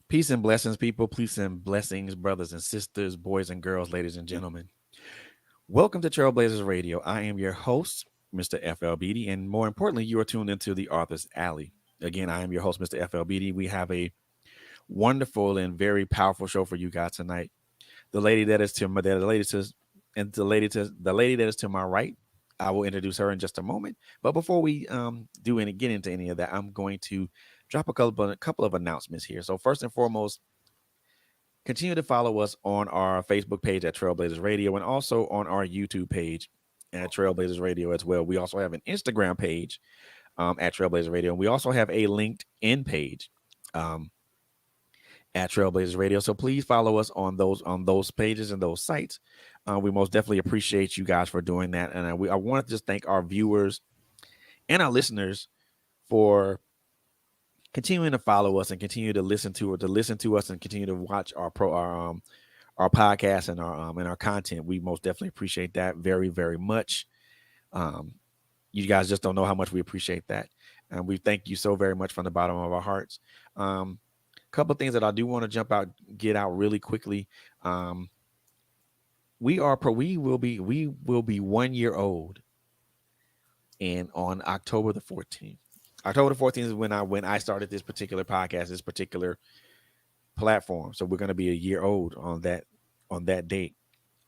Peace and blessings, people. Peace and blessings, brothers and sisters, boys and girls, ladies and gentlemen. Welcome to Trailblazers Radio. I am your host, Mr. FLBD, and more importantly, you are tuned into the Author's Alley. Again, I am your host, Mr. FLBD. We have a wonderful and very powerful show for you guys tonight. The lady that is to my the lady to and the lady that is to my right. I will introduce her in just a moment. But before we get into any of that, I'm going to drop a couple of announcements here. So first and foremost, continue to follow us on our Facebook page at Trailblazers Radio and also on our YouTube page at Trailblazers Radio as well. We also have an Instagram page at Trailblazers Radio, and we also have a LinkedIn page um, at Trailblazers Radio. So please follow us on those pages and those sites. We most definitely appreciate you guys for doing that, and I want to just thank our viewers and our listeners for continuing to follow us and continue to listen to us and continue to watch our podcast and our content. We most definitely appreciate that very, very much. Um, you guys just don't know how much we appreciate that, and we thank you so very much from the bottom of our hearts. Couple of things that I do want to get out really quickly. Um, we will be 1 year old, and on October the 14th. October the 14th is when I started this particular podcast, this particular platform. So we're going to be a year old on that date.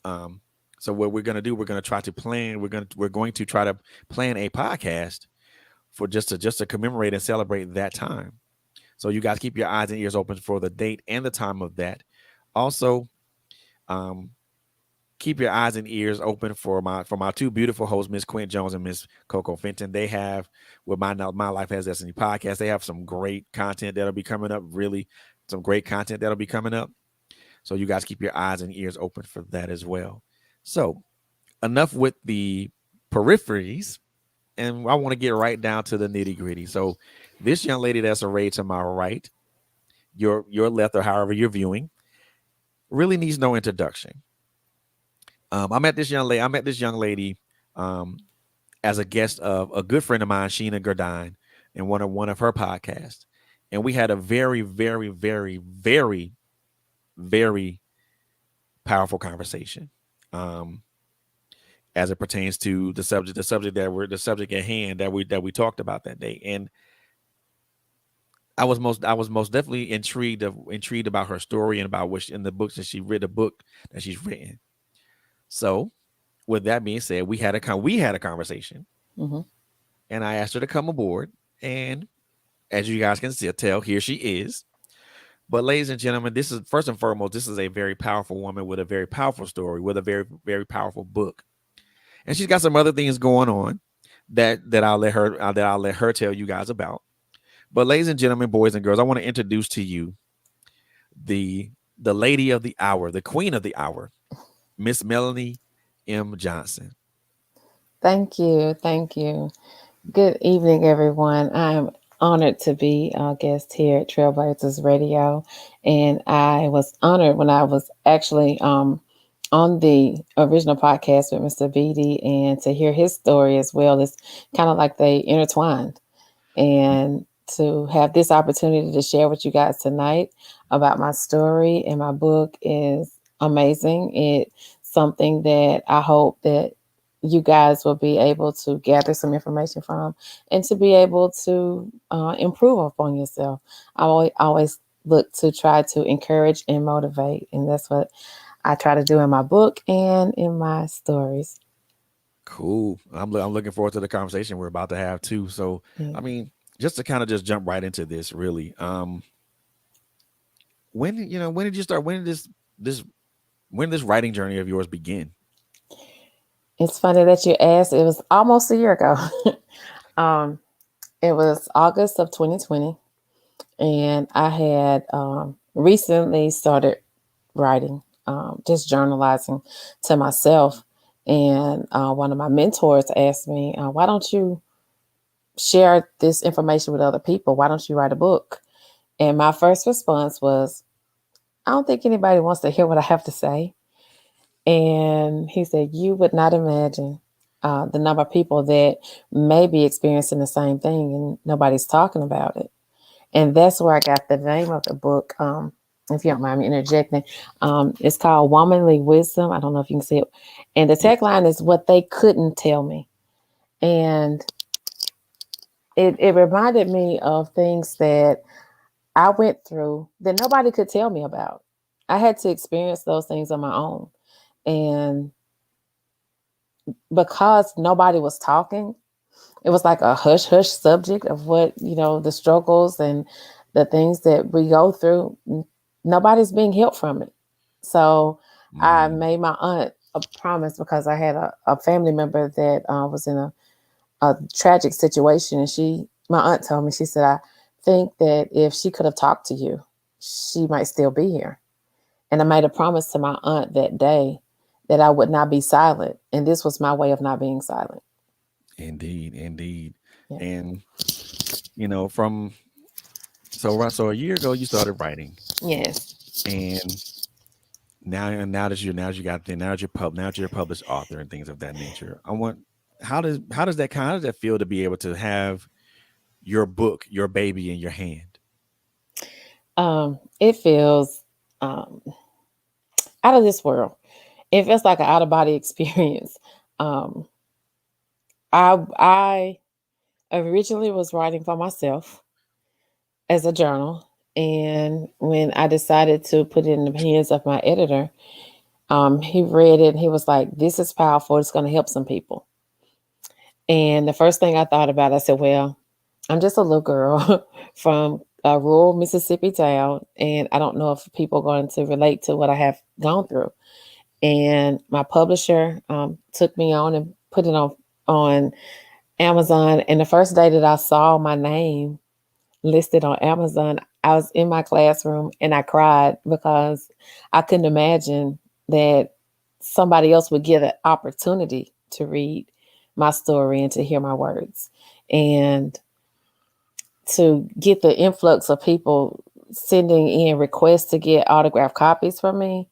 Um, so what we're going to do, we're going to try to plan. We're going to try to plan a podcast for just to commemorate and celebrate that time. So you guys keep your eyes and ears open for the date and the time of that. Also, um, keep your eyes and ears open for my two beautiful hosts, Miss Quint Jones and Miss Coco Fenton. They have with my Life as Destiny podcast. They have some great content that'll be coming up. Really, some great content that'll be coming up. So you guys keep your eyes and ears open for that as well. So enough with the peripheries, and I want to get right down to the nitty gritty. So this young lady that's arrayed to my right, your left, or however you're viewing, really needs no introduction. I met this young lady um, as a guest of a good friend of mine, Sheena Gerdine, in one of her podcasts, and we had a very, very, very, very, very powerful conversation as it pertains to the subject at hand that we talked about that day. And I was most definitely intrigued about her story and about in the books that she read, the book that she's written. So with that being said, we had a conversation, Hmm. and I asked her to come aboard. And as you guys can tell, here she is. But ladies and gentlemen, this is first and foremost, this is a very powerful woman with a very powerful story, with a very, very powerful book, and she's got some other things going on that I'll let her tell you guys about. But ladies and gentlemen, boys and girls, I want to introduce to you the the lady of the hour, the queen of the hour, Miss Melanie M. Johnson. Thank you. Thank you. Good evening, everyone. I'm honored to be a guest here at Trailblazers Radio. And I was honored when I was actually on the original podcast with Mr. Beatty and to hear his story as well. It's kind of like they intertwined. And to have this opportunity to share with you guys tonight about my story and my book is amazing. It's something that I hope that you guys will be able to gather some information from and to be able to improve upon yourself. I always look to try to encourage and motivate, and that's what I try to do in my book and in my stories. Cool. I'm looking forward to the conversation we're about to have too. So, Yeah. I mean, just to kind of just jump right into this, really. When did you start? This when did this writing journey of yours begin? It's funny that you asked. It was almost a year ago. um, it was August of 2020, and I had recently started writing, just journalizing to myself. And one of my mentors asked me, "Why don't you share this information with other people? Why don't you write a book?" And my first response was, "I don't think anybody wants to hear what I have to say." And he said, "You would not imagine the number of people that may be experiencing the same thing and nobody's talking about it." And that's where I got the name of the book. If you don't mind me interjecting, it's called Womanly Wisdom. I don't know if you can see it. And the Yeah. tagline is what they couldn't tell me. And it reminded me of things that I went through that nobody could tell me about. I had to experience those things on my own. And because nobody was talking, it was like a hush hush subject of what, the struggles and the things that we go through. Nobody's being helped from it. So I Mm. made my aunt a promise because I had a family member that was in a tragic situation. And my aunt told me, she said, I think that if she could have talked to you, she might still be here. And I made a promise to my aunt that day that I would not be silent. And this was my way of not being silent. Indeed, indeed. Yeah. And from so a year ago you started writing, Yes. and now that you're a published author and things of that nature. I want how does that feel to be able to have your book, your baby in your hand? It feels um, out of this world. It feels like an out of body experience. Um, I originally was writing for myself as a journal, and when I decided to put it in the hands of my editor, he read it and he was like, "This is powerful. It's going to help some people." And the first thing I thought about, I said, "Well, I'm just a little girl from a rural Mississippi town, and I don't know if people are going to relate to what I have gone through." And my publisher took me on and put it on Amazon. And the first day that I saw my name listed on Amazon, I was in my classroom and I cried because I couldn't imagine that somebody else would get an opportunity to read my story and to hear my words. And to get the influx of people sending in requests to get autographed copies from me,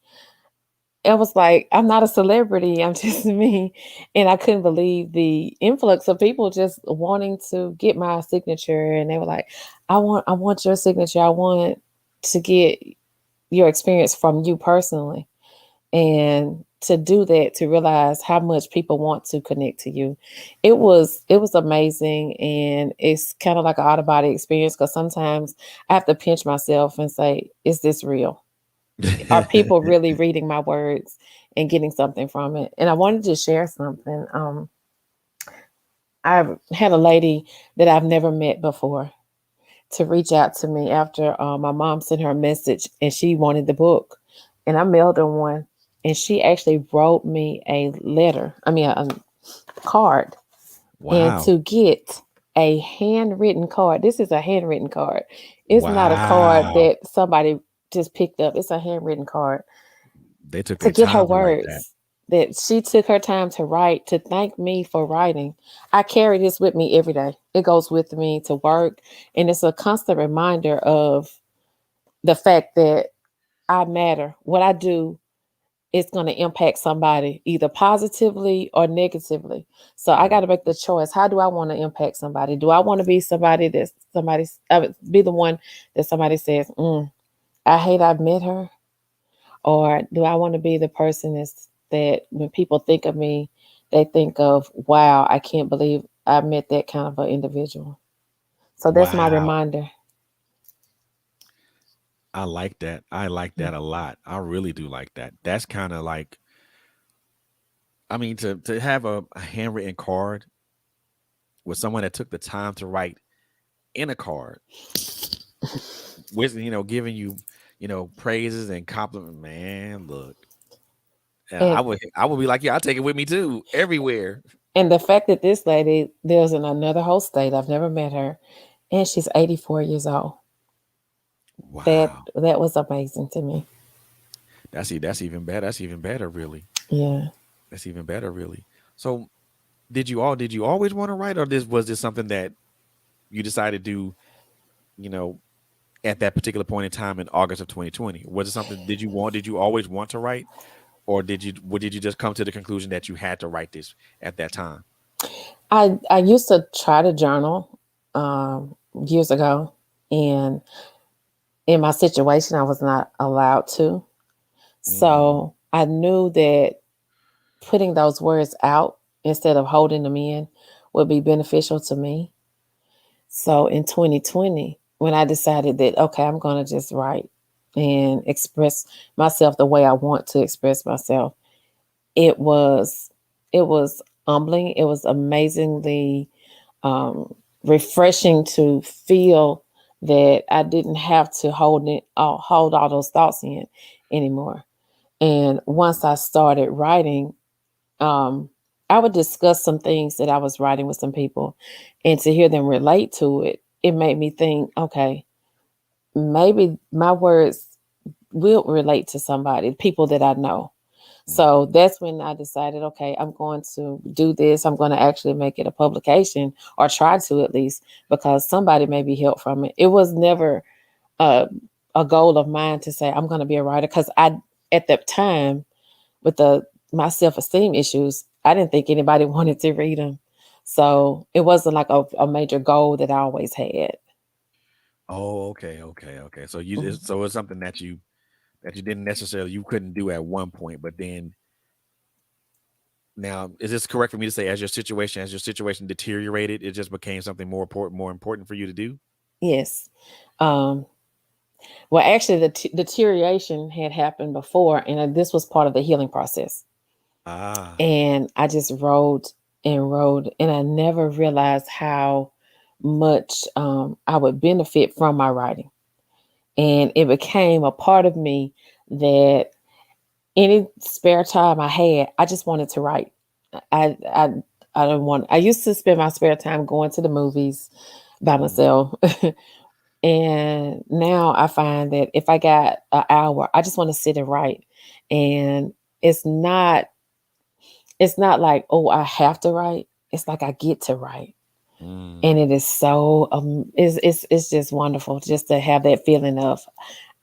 it was like, I'm not a celebrity, I'm just me. And I couldn't believe the influx of people just wanting to get my signature. And they were like, I want your signature. I want to get your experience from you personally. And to do that, to realize how much people want to connect to you, it was amazing. And it's kind of like an out of body experience because sometimes I have to pinch myself and say, is this real? Are people really reading my words and getting something from it? And I wanted to share something. I've had a lady that I've never met before to reach out to me after my mom sent her a message and she wanted the book. And I mailed her one. And she actually wrote me a letter, a card. And Wow. to get a handwritten card, this is a handwritten card. It's not a card Wow. that somebody just picked up, it's a handwritten card They took to their get her time to write that. words that she took her time to write, to thank me for writing. I carry this with me every day. It goes with me to work. And it's a constant reminder of the fact that I matter. What I do is going to impact somebody either positively or negatively. So I got to make the choice. How do I want to impact somebody? Do I want to be somebody that be the one that somebody says, I hate I've met her? Or do I want to be the person that when people think of me, they think of, wow, I can't believe I met that kind of an individual. So that's my Wow. reminder. I like that. I like Yeah. that a lot. I really do like that. That's kind of like, I mean, to have a handwritten card with someone that took the time to write in a card with, giving you, praises and compliment. Man, look, And I would be like, yeah, I'll take it with me too, everywhere. and the fact that this lady lives in another whole state, I've never met her, and she's 84 years old. That Wow. that was amazing to me. That's even better. That's even better, really. Yeah. That's even better, really. So did you always want to write, or was this something that you decided to do, you know, at that particular point in time in August of 2020? Was it something did you always want to write, or did you just come to the conclusion that you had to write this at that time? I used to try to journal years ago. And in my situation, I was not allowed to. Mm, So I knew that putting those words out instead of holding them in would be beneficial to me. So in 2020, when I decided that, okay, I'm going to just write and express myself the way I want to express myself, it was it was humbling. It was amazingly um, refreshing to feel that I didn't have to hold all those thoughts in anymore. And once I started writing, um, I would discuss some things that I was writing with some people, and to hear them relate to it, it made me think, okay, maybe my words will relate to somebody, people that I know. So mm. that's when I decided, okay, I'm going to do this. I'm going to actually make it a publication, or try to at least, because somebody may be helped from it. It was never a, a goal of mine to say I'm going to be a writer, because at that time, with my self esteem issues, I didn't think anybody wanted to read them. So it wasn't like a major goal that I always had. Oh, okay, okay, okay. So Mhm. so it's something that you didn't necessarily you couldn't do at one point, but then now is this correct for me to say as your situation deteriorated, it just became something more important for you to do? Yes. Um, well, actually, the deterioration had happened before, and this was part of the healing process. Ah. And I just wrote and wrote, and I never realized how much I would benefit from my writing. And it became a part of me that any spare time I had, I just wanted to write. I I I don't want. I used to spend my spare time going to the movies by Mhm. myself, and now I find that if I got an hour, I just want to sit and write. And it's not it's not like, oh, I have to write. It's like I get to write. And Mm. it is so it's just wonderful just to have that feeling of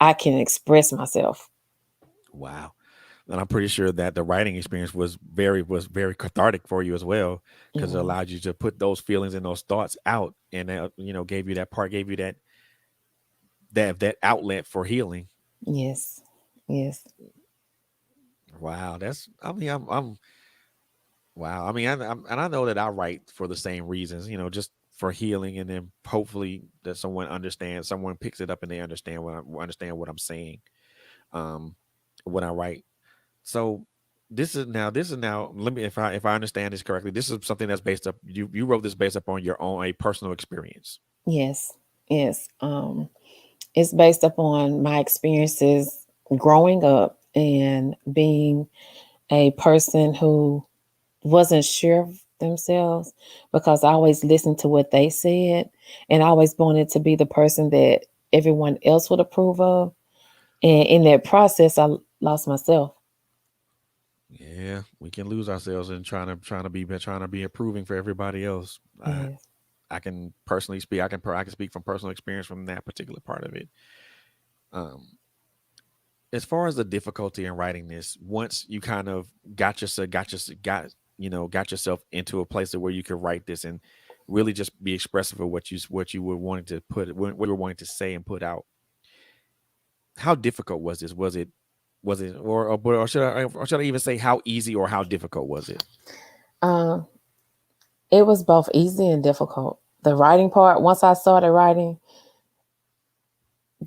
I can express myself. Wow. And I'm pretty sure that the writing experience was very cathartic for you as well, It because it was. allowed you to put those feelings and those thoughts out, and gave you that outlet for healing. Yes. Yes. Wow, that's I mean I'm wow. I mean and I know that I write for the same reasons, just for healing, and then hopefully that someone understands, someone picks it up and they understand what I'm saying. Um, when I write. So this is now let me if I understand this correctly, this is something that's based up you wrote this based up on your own a personal experience. Yes. Yes. It's based upon my experiences growing up and being a person who wasn't sure of themselves, because I always listened to what they said, and I always wanted to be the person that everyone else would approve of. And in that process, I lost myself. Yeah, we can lose ourselves in trying to be improving for everybody else. Yes. I can personally speak. I can speak from personal experience from that particular part of it. Um, as far as the difficulty in writing this, once you kind of got yourself into a place of where you could write this and really just be expressive of what you were wanting to what you were wanting to say and put out. How difficult was this? Was it or should I even say how easy or how difficult was it? Um, it was both easy and difficult. The writing part, once I started writing,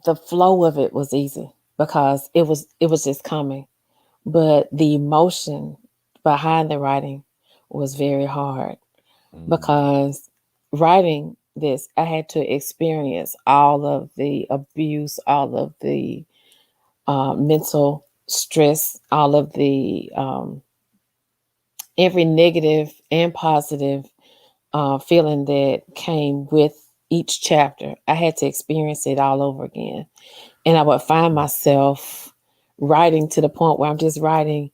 the flow of it was easy because it was just coming. But the emotion behind the writing was very hard, Mm, because writing this, I had to experience all of the abuse, all of the mental stress, all of the every negative and positive feeling that came with each chapter. I had to experience it all over again. And I would find myself writing to the point where I'm just writing.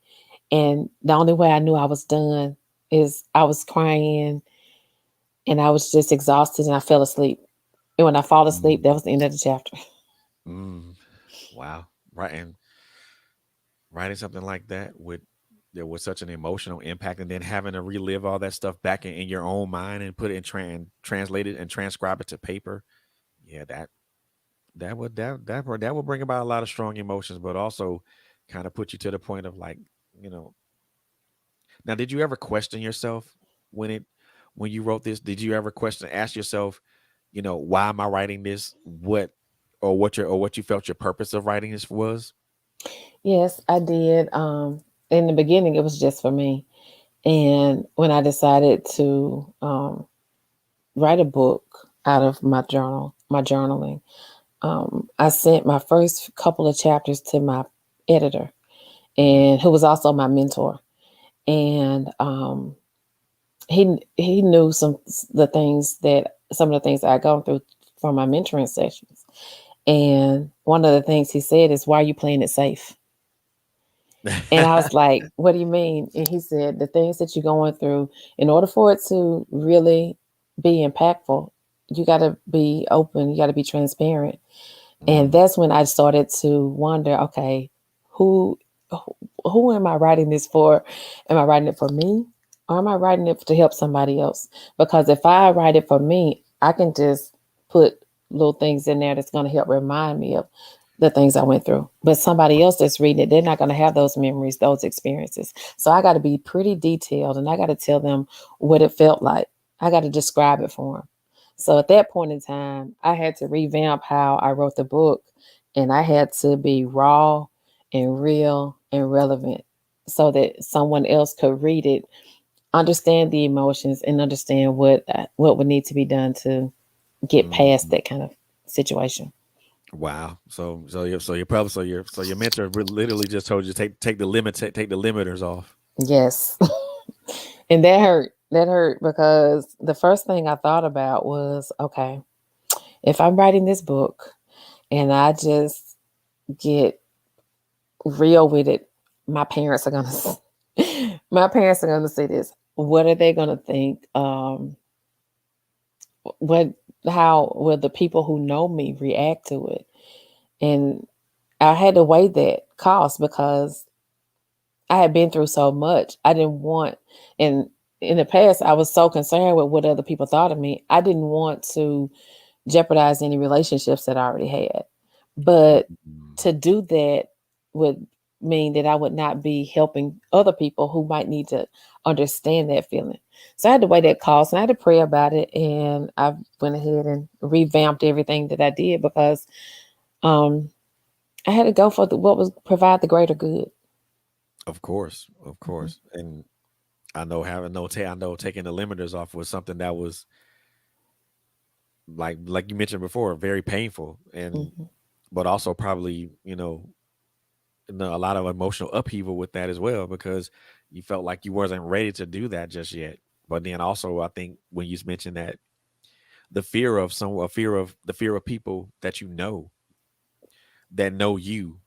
And the only way I knew I was done is I was crying, and I was just exhausted, and I fell asleep. And when I fall asleep, mm, that was the end of the chapter. mm. Wow. Writing something like that with there was such an emotional impact, and then having to relive all that stuff back in your own mind and put it in translate it and transcribe it to paper. Yeah, that. that would bring about a lot of strong emotions, but also kind of put you to the point of like, you know. Now, did you ever question yourself when it when you wrote this? Did you ever ask yourself, why am I writing this? What you felt your purpose of writing this was? Yes, I did. In the beginning, it was just for me. And when I decided to write a book out of my journaling, I sent my first couple of chapters to my editor, Mhm. and who was also my mentor. And he knew some of the things I had gone through from my mentoring sessions. And one of the things he said is, "Why are you playing it safe?" And I was like, "What do you mean?" And he said, "The things that you're going through, in order for it to really be impactful, you got to be open, you got to be transparent." And Mm, that's when I started to wonder, okay, who who am I writing this for? Am I writing it for me, or am I writing it to help somebody else? Because if I write it for me, I can just put little things in there that's going to help remind me of the things I went through. But somebody else that's reading it, they're not going to have those memories, those experiences. So I got to be pretty detailed, and I got to tell them what it felt like. I got to describe it for them. So at that point in time, I had to revamp how I wrote the book, and I had to be raw and real and relevant so that someone else could read it, understand the emotions, and understand what would need to be done to get past mm. that kind of situation. Wow. So your mentor literally just told you take the take the limiters off. Yes. And that hurt. That hurt because the first thing I thought about was, okay, if I'm writing this book and I just get real with it, my parents are gonna my parents are gonna see this. What are they gonna think? What how will the people who know me react to it? And I had to weigh that cost because I had been through so much. I didn't want, and in the past, I was so concerned with what other people thought of me. I didn't want to jeopardize any relationships that I already had. But Mm. to do that would mean that I would not be helping other people who might need to understand that feeling. So I had to weigh that cost, and I had to pray about it. And I went ahead and revamped everything that I did because um, I had to go for what was provide the greater good. Of course, of Mhm, course. And I know taking the limiters off was something that was like you mentioned before, very painful, and mhm, but also probably, a lot of emotional upheaval with that as well, because you felt like you wasn't ready to do that just yet. But then also, I think when you mentioned that the fear of people that that know you,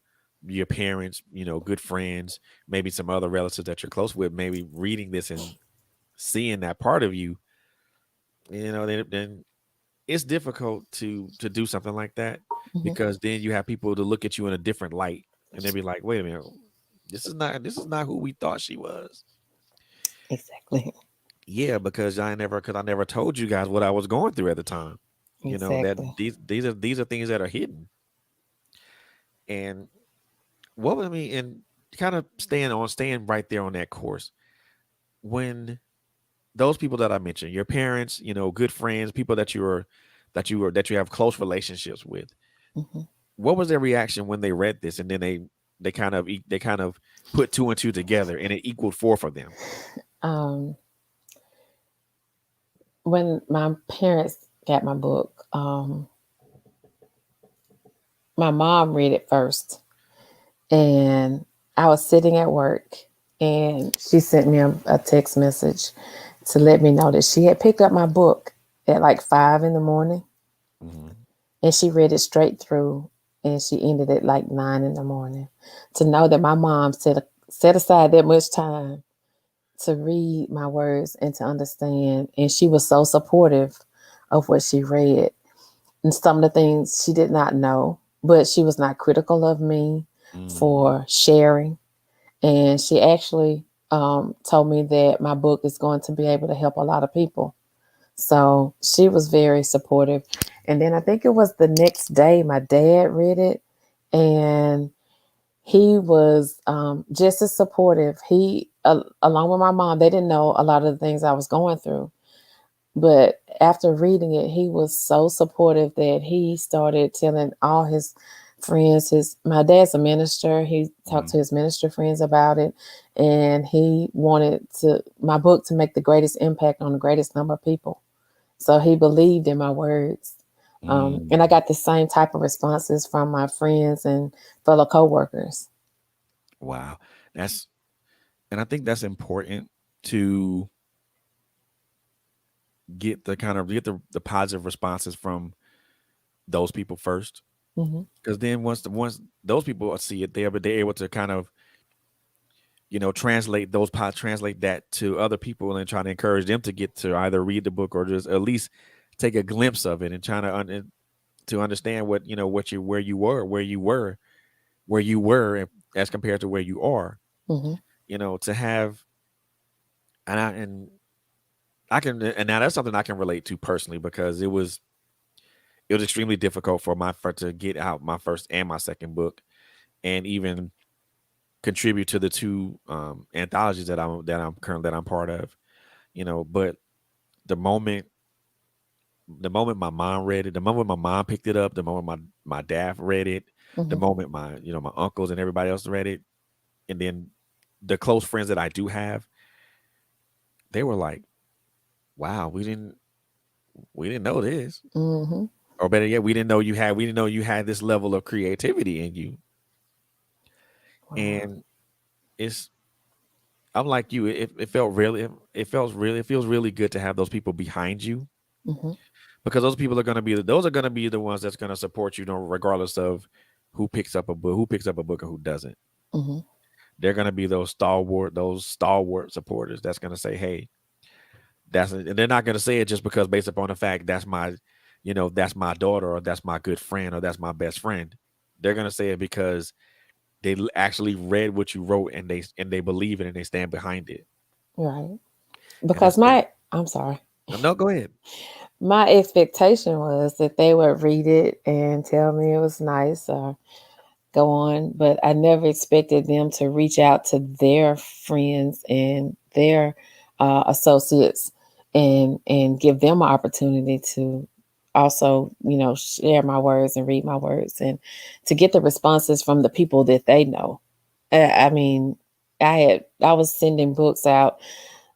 your parents, good friends, maybe some other relatives that you're close with, maybe reading this and seeing that part of you, then it's difficult to do something like that, mhm. because then you have people to look at you in a different light, and they'll be like, wait a minute, this is not who we thought she was. Exactly. Yeah, because I never told you guys what I was going through at the time. That Exactly. these are things that are hidden. And what I mean, and kind of staying right there on that course, when those people that I mentioned, your parents, good friends, people that you have close relationships with, Mhm. what was their reaction when they read this, and then they kind of put two and two together, and it equaled four for them? Um, when my parents got my book, my mom read it first, and I was sitting at work, and she sent me a text message to let me know that she had picked up my book at like 5 in the morning, Hmm. and she read it straight through, and she ended at like 9 in the morning. To know that my mom set aside that much time to read my words and to understand, and she was so supportive of what she read, and some of the things she did not know, but she was not critical of me Hmm. for sharing. And she actually told me that my book is going to be able to help a lot of people. So she was very supportive. And then I think it was the next day my dad read it, and he was just as supportive. He, along with my mom, they didn't know a lot of the things I was going through. But after reading it, he was so supportive that he started telling all his friends. His My dad's a minister. He talked Mhm. to his minister friends about it, and he wanted to my book to make the greatest impact on the greatest number of people. So he believed in my words. And I Mm. got the same type of responses from my friends and fellow coworkers. Wow. That's and I think that's important to get the positive responses from those people first. Hmm. Because then once those people see it there, but they're able to kind of translate that to other people and try to encourage them to get to either read the book or just at least take a glimpse of it and trying to understand what you where you were as compared to where you are. Hmm. To have and I can and now that's something I can relate to personally because it was extremely difficult to get out my first and my second book and even contribute to the two anthologies that I'm part of. But the moment the moment my mom read it, the moment my mom picked it up, the moment my dad read it, the Hmm. moment my uncles and everybody else read it, and then the close friends that I do have, they were like, "Wow, we didn't know this," Hmm. or better yet, we didn't know you had this level of creativity in you. Wow. And it's I'm like you. It feels really good to have those people behind you Hmm. because those are gonna be the ones that's gonna support you, regardless of who picks up a book and who doesn't. Hmm. They're gonna be those stalwart supporters that's gonna say, "Hey, and they're not gonna say it just because based upon the fact that's my daughter or that's my good friend or that's my best friend. They're gonna say it because actually read what you wrote and they believe it and they stand behind it. Right. And that's Because the I'm sorry. no, go ahead. My expectation was that they would read it and tell me it was nice or go on, but I never expected them to reach out to their friends and their associates and give them an opportunity to also, share my words and read my words and to get the responses from the people that they know. I mean, I was sending books out,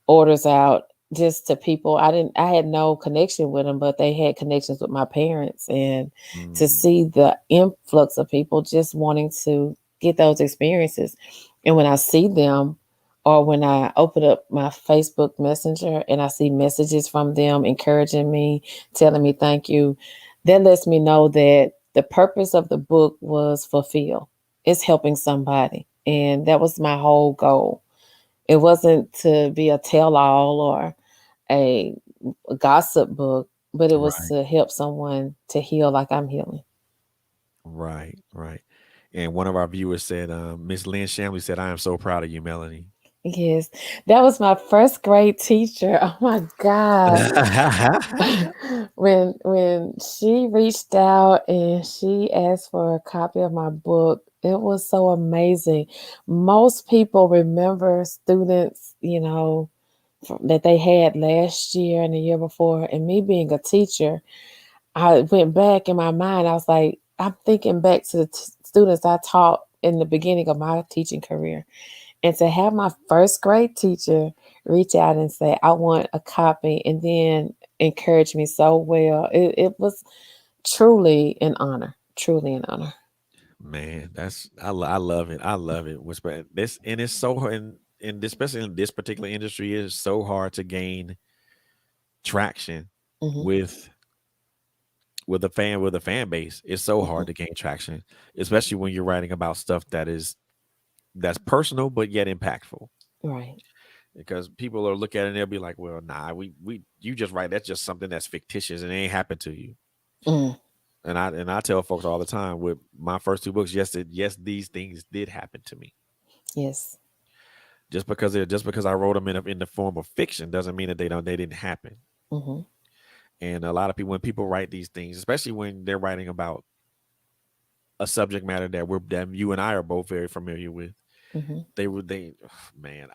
orders out, just to people I had no connection with them, but they had connections with my parents, and to Mm, see the influx of people just wanting to get those experiences. And when I see them, or when I open up my Facebook Messenger and I see messages from them encouraging me, telling me thank you, that lets me know that the purpose of the book was fulfilled. It's helping somebody, and that was my whole goal. It wasn't to be a tell all or a gossip book, but it was right, to help someone to heal like I'm healing. right, right. And one of our viewers said, Miss Lynn Shamley said, "I am so proud of you, Melanie." Yes, that was my first grade teacher. Oh my God. When she reached out and she asked for a copy of my book, it was so amazing. Most people remember students, that they had last year and the year before. And me being a teacher, I went back in my mind. I was like, I'm thinking back to the students I taught in the beginning of my teaching career. And to have my first grade teacher reach out and say, I want a copy, and then encourage me so well, it was truly an honor. Truly an honor. Man, I love it. I love it. This and it's so and especially in this particular industry, it is so hard to gain traction Hmm. with with a fan base. It's so Hmm. hard to gain traction, especially when you're writing about stuff that's personal but yet impactful. Right. Because people are look at it and they'll be like, "Well, nah, we you just write that's just something that's fictitious and it ain't happened to you." Mm, And I tell folks all the time with my first two books, yes, these things did happen to me. yes. Just because I wrote them in the form of fiction doesn't mean that they didn't happen. Hmm. And a lot of people, when people write these things, especially when they're writing about a subject matter that you and I are both very familiar with, Mm-hmm. they man,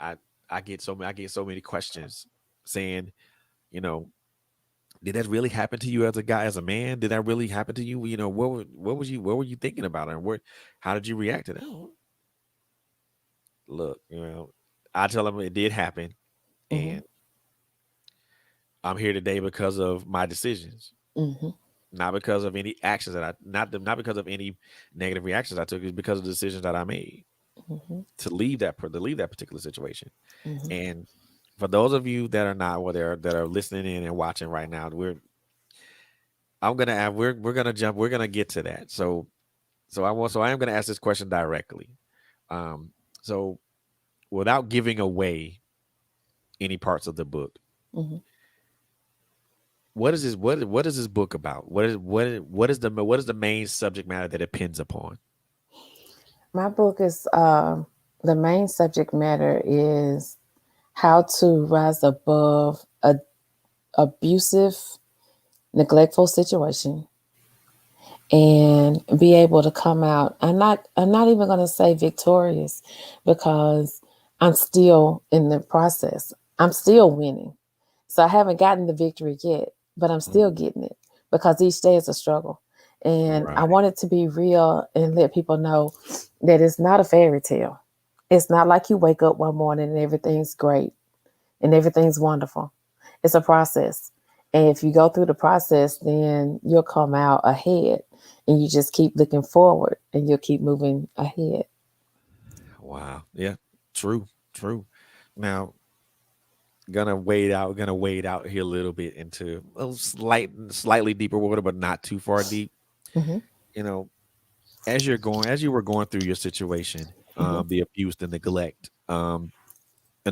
I get so many questions saying, you know, did that really happen to you as a guy, as a man? Did that really happen to you? You know, what were you thinking about, and how did you react to that? Look, I tell them it did happen, Mm-hmm. and I'm here today because of my decisions, Mm-hmm. not because of any actions that not because of any negative reactions I took. It's because of the decisions that I made Mm-hmm. to leave that particular situation. Mm-hmm. And for those of you that are not, well, that are listening in and watching right now, we're gonna jump, we're gonna get to that. So I am gonna ask this question directly. Um, so without giving away any parts of the book, Mm-hmm. what is this book about? What is the main subject matter that it pins upon? My book is the main subject matter is how to rise above a abusive, neglectful situation and be able to come out. I'm not even going to say victorious because I'm still in the process. I'm still winning. So I haven't gotten the victory yet, but I'm still Mhm. getting it because each day is a struggle. And I Right. want it to be real and let people know that it's not a fairy tale. It's not like you wake up one morning and everything's great and everything's wonderful. It's a process. And if you go through the process, then you'll come out ahead and you just keep looking forward and you'll keep moving ahead. Wow. Yeah. True. True. Now, gonna wade out here a little bit into a slightly deeper water, but not too far deep. Hmm. You know, as you were going through your situation, Hmm. the abuse, the neglect, and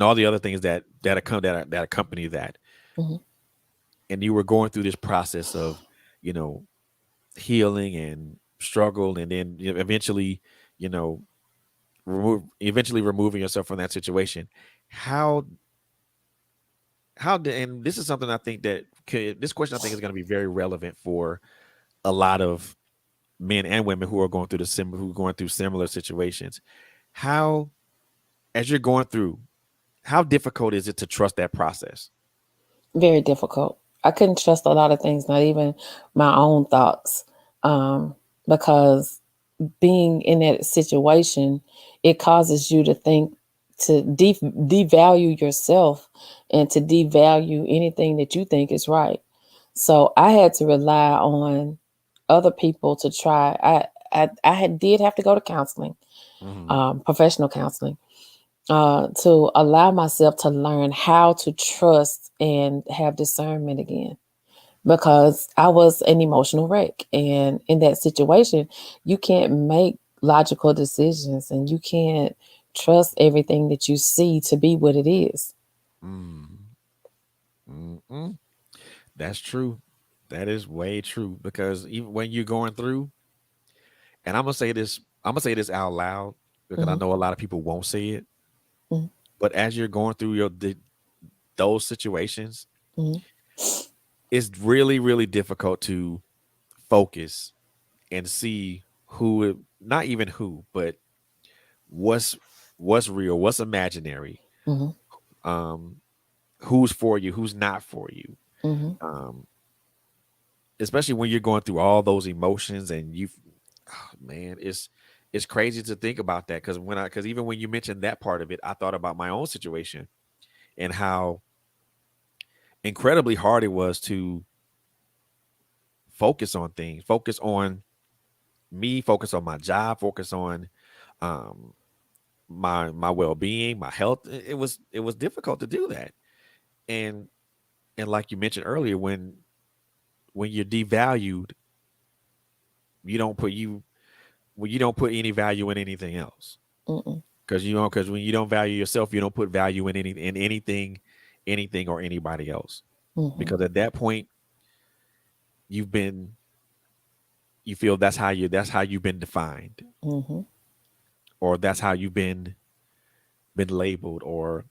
all the other things that accompany that, Hmm. and you were going through this process of, you know, healing and struggle, and then eventually, you know, eventually removing yourself from that situation. How and this is something I think this question I think is going to be very relevant for a lot of men and women who are going through who are going through similar situations. How, as you're going through, how difficult is it to trust that process? Very difficult. I couldn't trust a lot of things, not even my own thoughts, um, because being in that situation, it causes you to think to devalue yourself and to devalue anything that you think is right. So I had to rely on other people to try. Did have to go to counseling, Hmm. professional counseling, to allow myself to learn how to trust and have discernment again because I was an emotional wreck. And in that situation, you can't make logical decisions and you can't trust everything that you see to be what it is. Mm. Mm-mm. That's true. That is way true, because even when you're going through, and I'm gonna say this out loud because I Hmm. know a lot of people won't say it, Hmm. but as you're going through those situations, Hmm. it's really, really difficult to focus and see not even who, but what's real, what's imaginary, Hmm. um, who's for you, who's not for you. Hmm. Um, Especially when you're going through all those emotions, and man, it's crazy to think about that, because even when you mentioned that part of it, I thought about my own situation and how incredibly hard it was to focus on things, focus on me, focus on my job, focus on um my well-being, my health. It was difficult to do that. And like you mentioned earlier, when you're devalued, you don't put you when you don't put any value in anything else. Hmm. Because when you don't value yourself, you don't put value in anything or anybody else. Hmm. Because at that point, you've been you feel that's how you've been defined, Hmm. or that's how you've been labeled, or,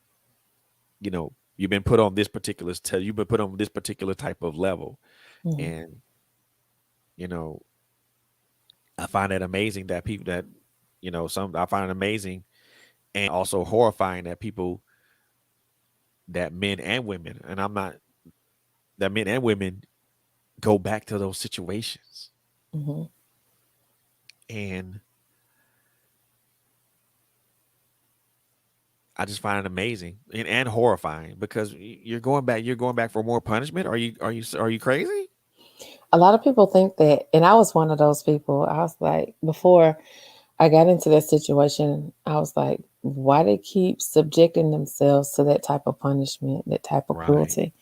you know, You've been put on this particular you've been put on this particular type of level. Mhm. And you know, I find it amazing that people that, some I find it amazing and also horrifying that people, that men and women, and I'm not, that men and women go back to those situations. Mhm. And I just find it amazing and horrifying because you're going back for more punishment. Are you crazy? A lot of people think that, and I was one of those people. I was like, before I got into that situation, I was like, why they keep subjecting themselves to that type of punishment, that type of Right. cruelty?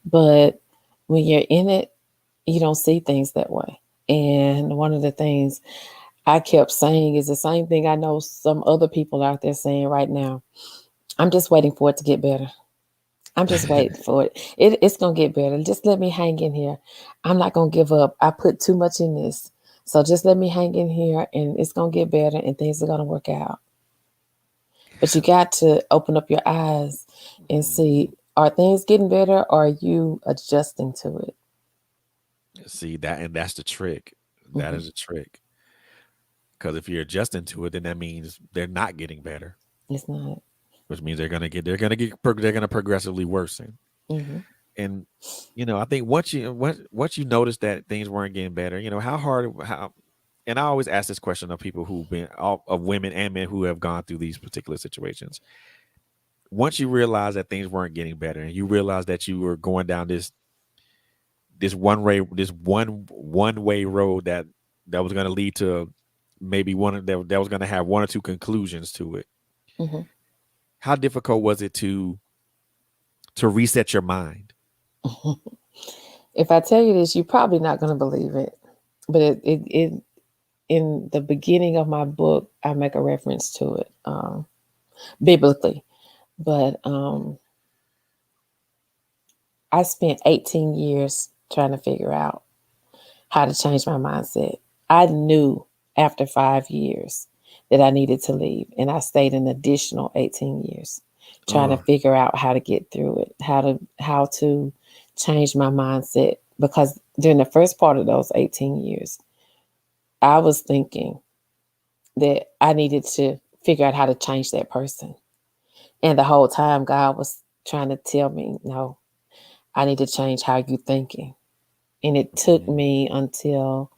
But when you're in it, you don't see things that way. And one of the things I kept saying is the same thing I know some other people out there saying right now. I'm just waiting for it to get better. I'm just waiting for it. It's gonna get better. Just let me hang in here. I'm not gonna give up. I put too much in this. So just let me hang in here and it's gonna get better and things are gonna work out. But you got to open up your eyes and see, Mhm. are things getting better or are you adjusting to it? See that, and that's the trick. That Hmm. is a trick. Because if you're adjusting to it, then that means they're not getting better, It's not. which means they're gonna progressively worsen. Hmm. And I think once you notice that things weren't getting better, how hard how and I always ask this question of people who've been of women and men who have gone through these particular situations. Once you realize that things weren't getting better and you realize that you were going down this one way road that was going to lead to maybe that was going to have one or two conclusions to it. Hmm. How difficult was it to reset your mind? If I tell you this, you're probably not going to believe it. But in the beginning of my book, I make a reference to it biblically. But I spent 18 years trying to figure out how to change my mindset. I knew after 5 years that I needed to leave, and I stayed an additional 18 years trying to Oh, figure out how to get through it, how to change my mindset. Because during the first part of those 18 years, I was thinking that I needed to figure out how to change that person. And the whole time, God was trying to tell me, no, I need to change how you're thinking. And it took mhm. me until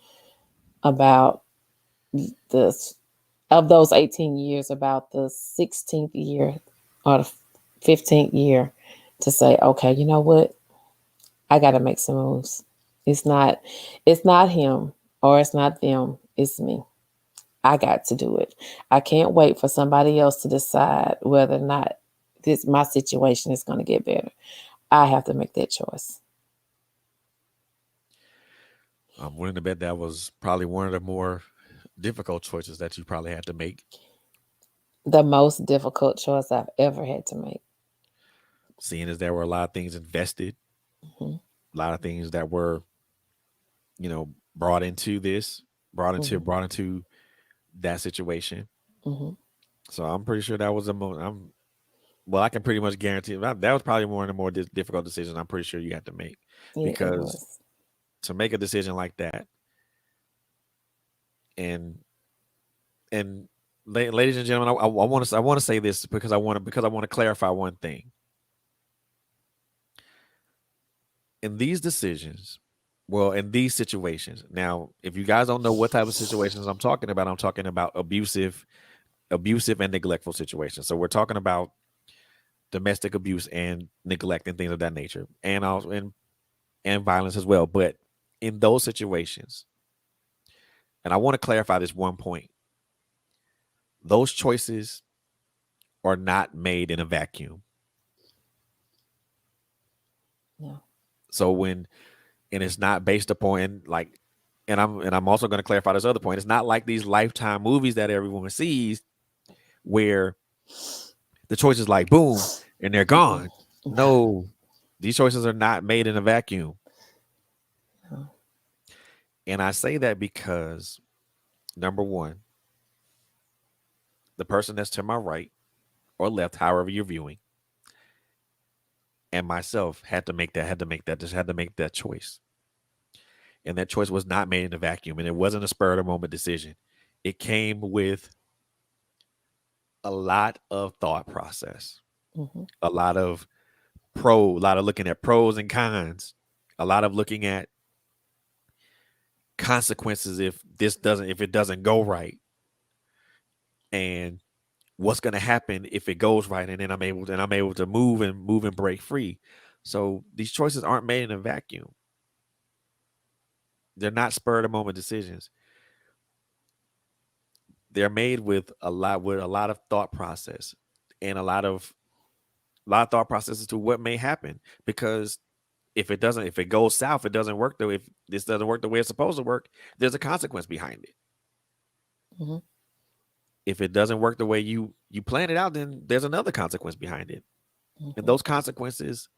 about the of those 18 years, about the 16th year or the 15th year to say, okay, you know what? I got to make some moves. It's not it's not him or it's not them, it's me. I got to do it. I can't wait for somebody else to decide whether or not this my situation is going to get better. I have to make that choice. I'm willing to bet that was probably one of the more difficult choices that you probably had to make, The most difficult choice I've ever had to make. seeing as there were a lot of things invested, Hmm. a lot of things that were, brought into this, Hmm. brought into that situation. Hmm. So I'm pretty sure that was well, I can pretty much guarantee that was probably one of the more difficult decisions I'm pretty sure you had to make, Yeah, it because was. to make a decision like that, and and ladies and gentlemen, I want to say this because I want to clarify one thing. In these decisions, well, in these situations. Now, if you guys don't know what type of situations I'm talking about abusive and neglectful situations. So we're talking about domestic abuse and neglect and things of that nature, and also and violence as well. But in those situations, and I want to clarify this one point, those choices are not made in a vacuum. Yeah. So and it's not based upon like, and I'm also going to clarify this other point. It's not like these Lifetime movies that everyone sees where the choice is like boom and they're Mm-mm. gone. No, these choices are not made in a vacuum. No. And I say that because number one, the person that's to my right or left, however you're viewing, and myself had to make that choice. And that choice was not made in a vacuum, and it wasn't a spur of the moment decision. It came with a lot of thought process, Hmm. a lot of a lot of looking at pros and cons, a lot of looking at consequences if it doesn't go right, and what's going to happen if it goes right, and then I'm able to move and break free. So these choices aren't made in a vacuum. They're not spur of the moment decisions. They're made with a lot of thought process, and a lot of thought processes to what may happen, because if it goes south, it doesn't work though. If this doesn't work the way it's supposed to work, there's a consequence behind it. Hmm. If it doesn't work the way you plan it out, then there's another consequence behind it. And Hmm. those consequences,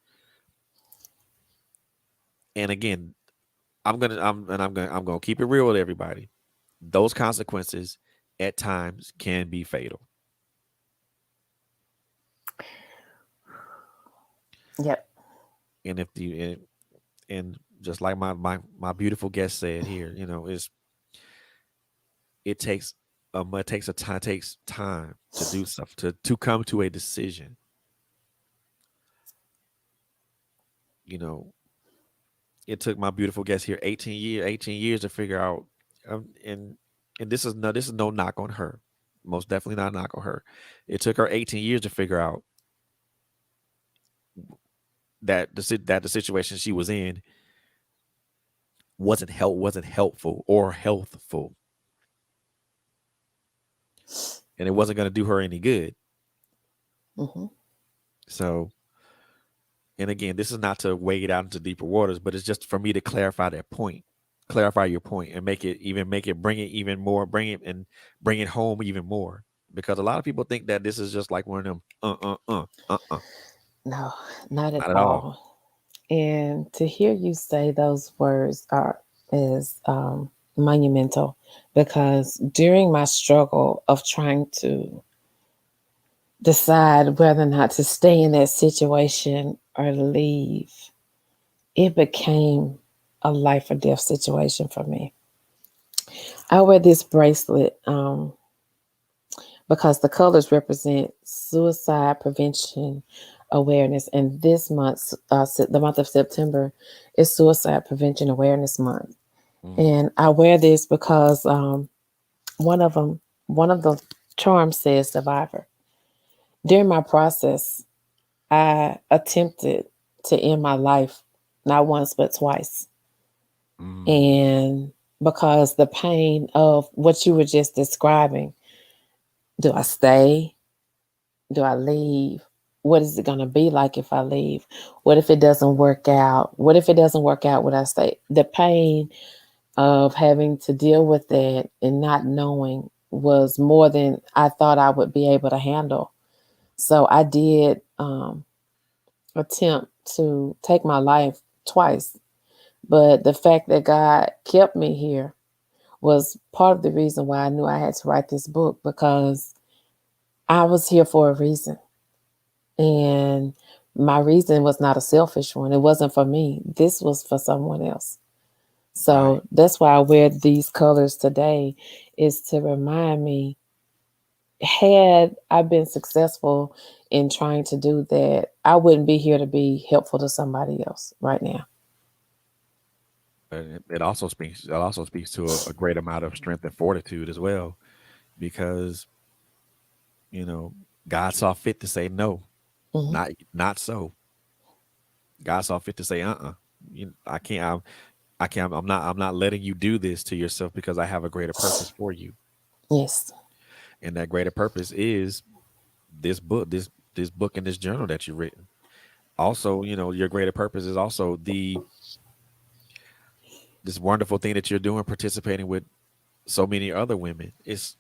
and again, I'm gonna keep it real with everybody. Those consequences at times can be fatal. Yep. And if the and just like my beautiful guest said here, it takes it takes time to do stuff, to come to a decision. You know, it took my beautiful guest here 18 years to figure out, and this is no knock on her, most definitely not a knock on her. It took her 18 years to figure out that the situation she was in wasn't helpful or healthful, and it wasn't going to do her any good. Hmm. So, and again, this is not to wade out into deeper waters, but it's just for me to clarify your point, and bring it even more, bring it home even more, because a lot of people think that this is just like one of them, No, not at not at all. all. And to hear you say those words is monumental, because during my struggle of trying to decide whether or not to stay in that situation or leave, it became a life or death situation for me. I wear this bracelet because the colors represent suicide prevention awareness, and this month, the month of September, is Suicide Prevention Awareness Month. Mhm. And I wear this because one of them, one of the charms says survivor. During my process, I attempted to end my life not once but twice. Mm. And because the pain of what you were just describing, do I stay? Do I leave? What is it going to be like if I leave? What if it doesn't work out? What if it doesn't work out? Would I stay? The pain of having to deal with that and not knowing was more than I thought I would be able to handle. So I did attempt to take my life twice. But the fact that God kept me here was part of the reason why I knew I had to write this book, because I was here for a reason. And my reason was not a selfish one. It wasn't for me. This was for someone else. Right. So that's why I wear these colors today, is to remind me, had I been successful in trying to do that, I wouldn't be here to be helpful to somebody else right now. And it also speaks to a great amount of strength and fortitude as well, because you know God saw fit to say no, Hmm. not so. God saw fit to say, I can't. I can't. I'm not letting you do this to yourself, because I have a greater purpose for you, Yes. and that greater purpose is this book and this journal that you've written. Also, your greater purpose is also this wonderful thing that you're doing, participating with so many other women. It's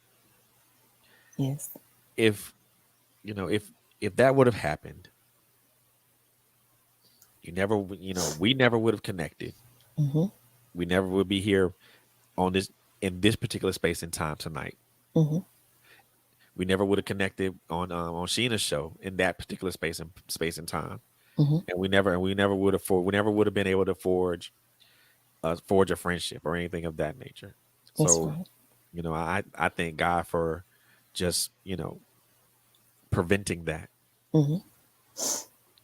Yes. if you know if that would have happened, we never would have connected. Hmm. We never would be here on this in this particular space and time tonight. Hmm. We never would have connected on Sheena's show in that particular space and time. Hmm. and we never would have been able to forge a friendship or anything of that nature. That's So, right. I thank God for just, preventing that, Hmm.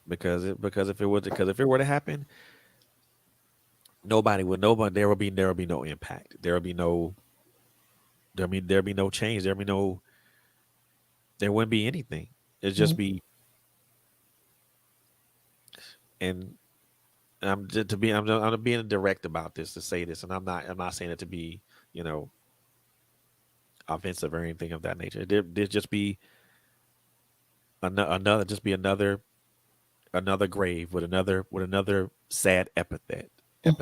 because if it were to happen, nobody there would be no impact. There'll be no change. There wouldn't be anything. It'd just Hmm. be and I'm just to be I'm being direct about this to say this, and I'm not saying it to be, you know, offensive or anything of that nature. There just be another just be another grave with another sad Hmm. epithet, and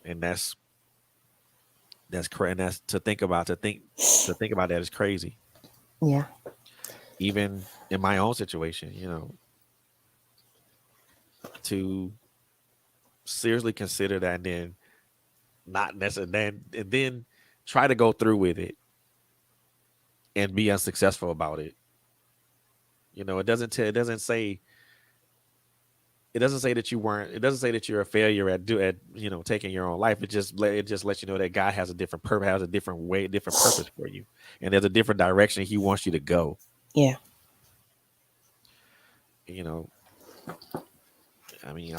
and that's to think about that is crazy. Yeah. Even in my own situation, to seriously consider that, and then not necessarily then try to go through with it and be unsuccessful about it. It doesn't say that you weren't. It doesn't say that you're a failure at taking your own life. It just lets you know that God has a different purpose, has a different way, different purpose for you, and there's a different direction He wants you to go. Yeah. You know, I mean,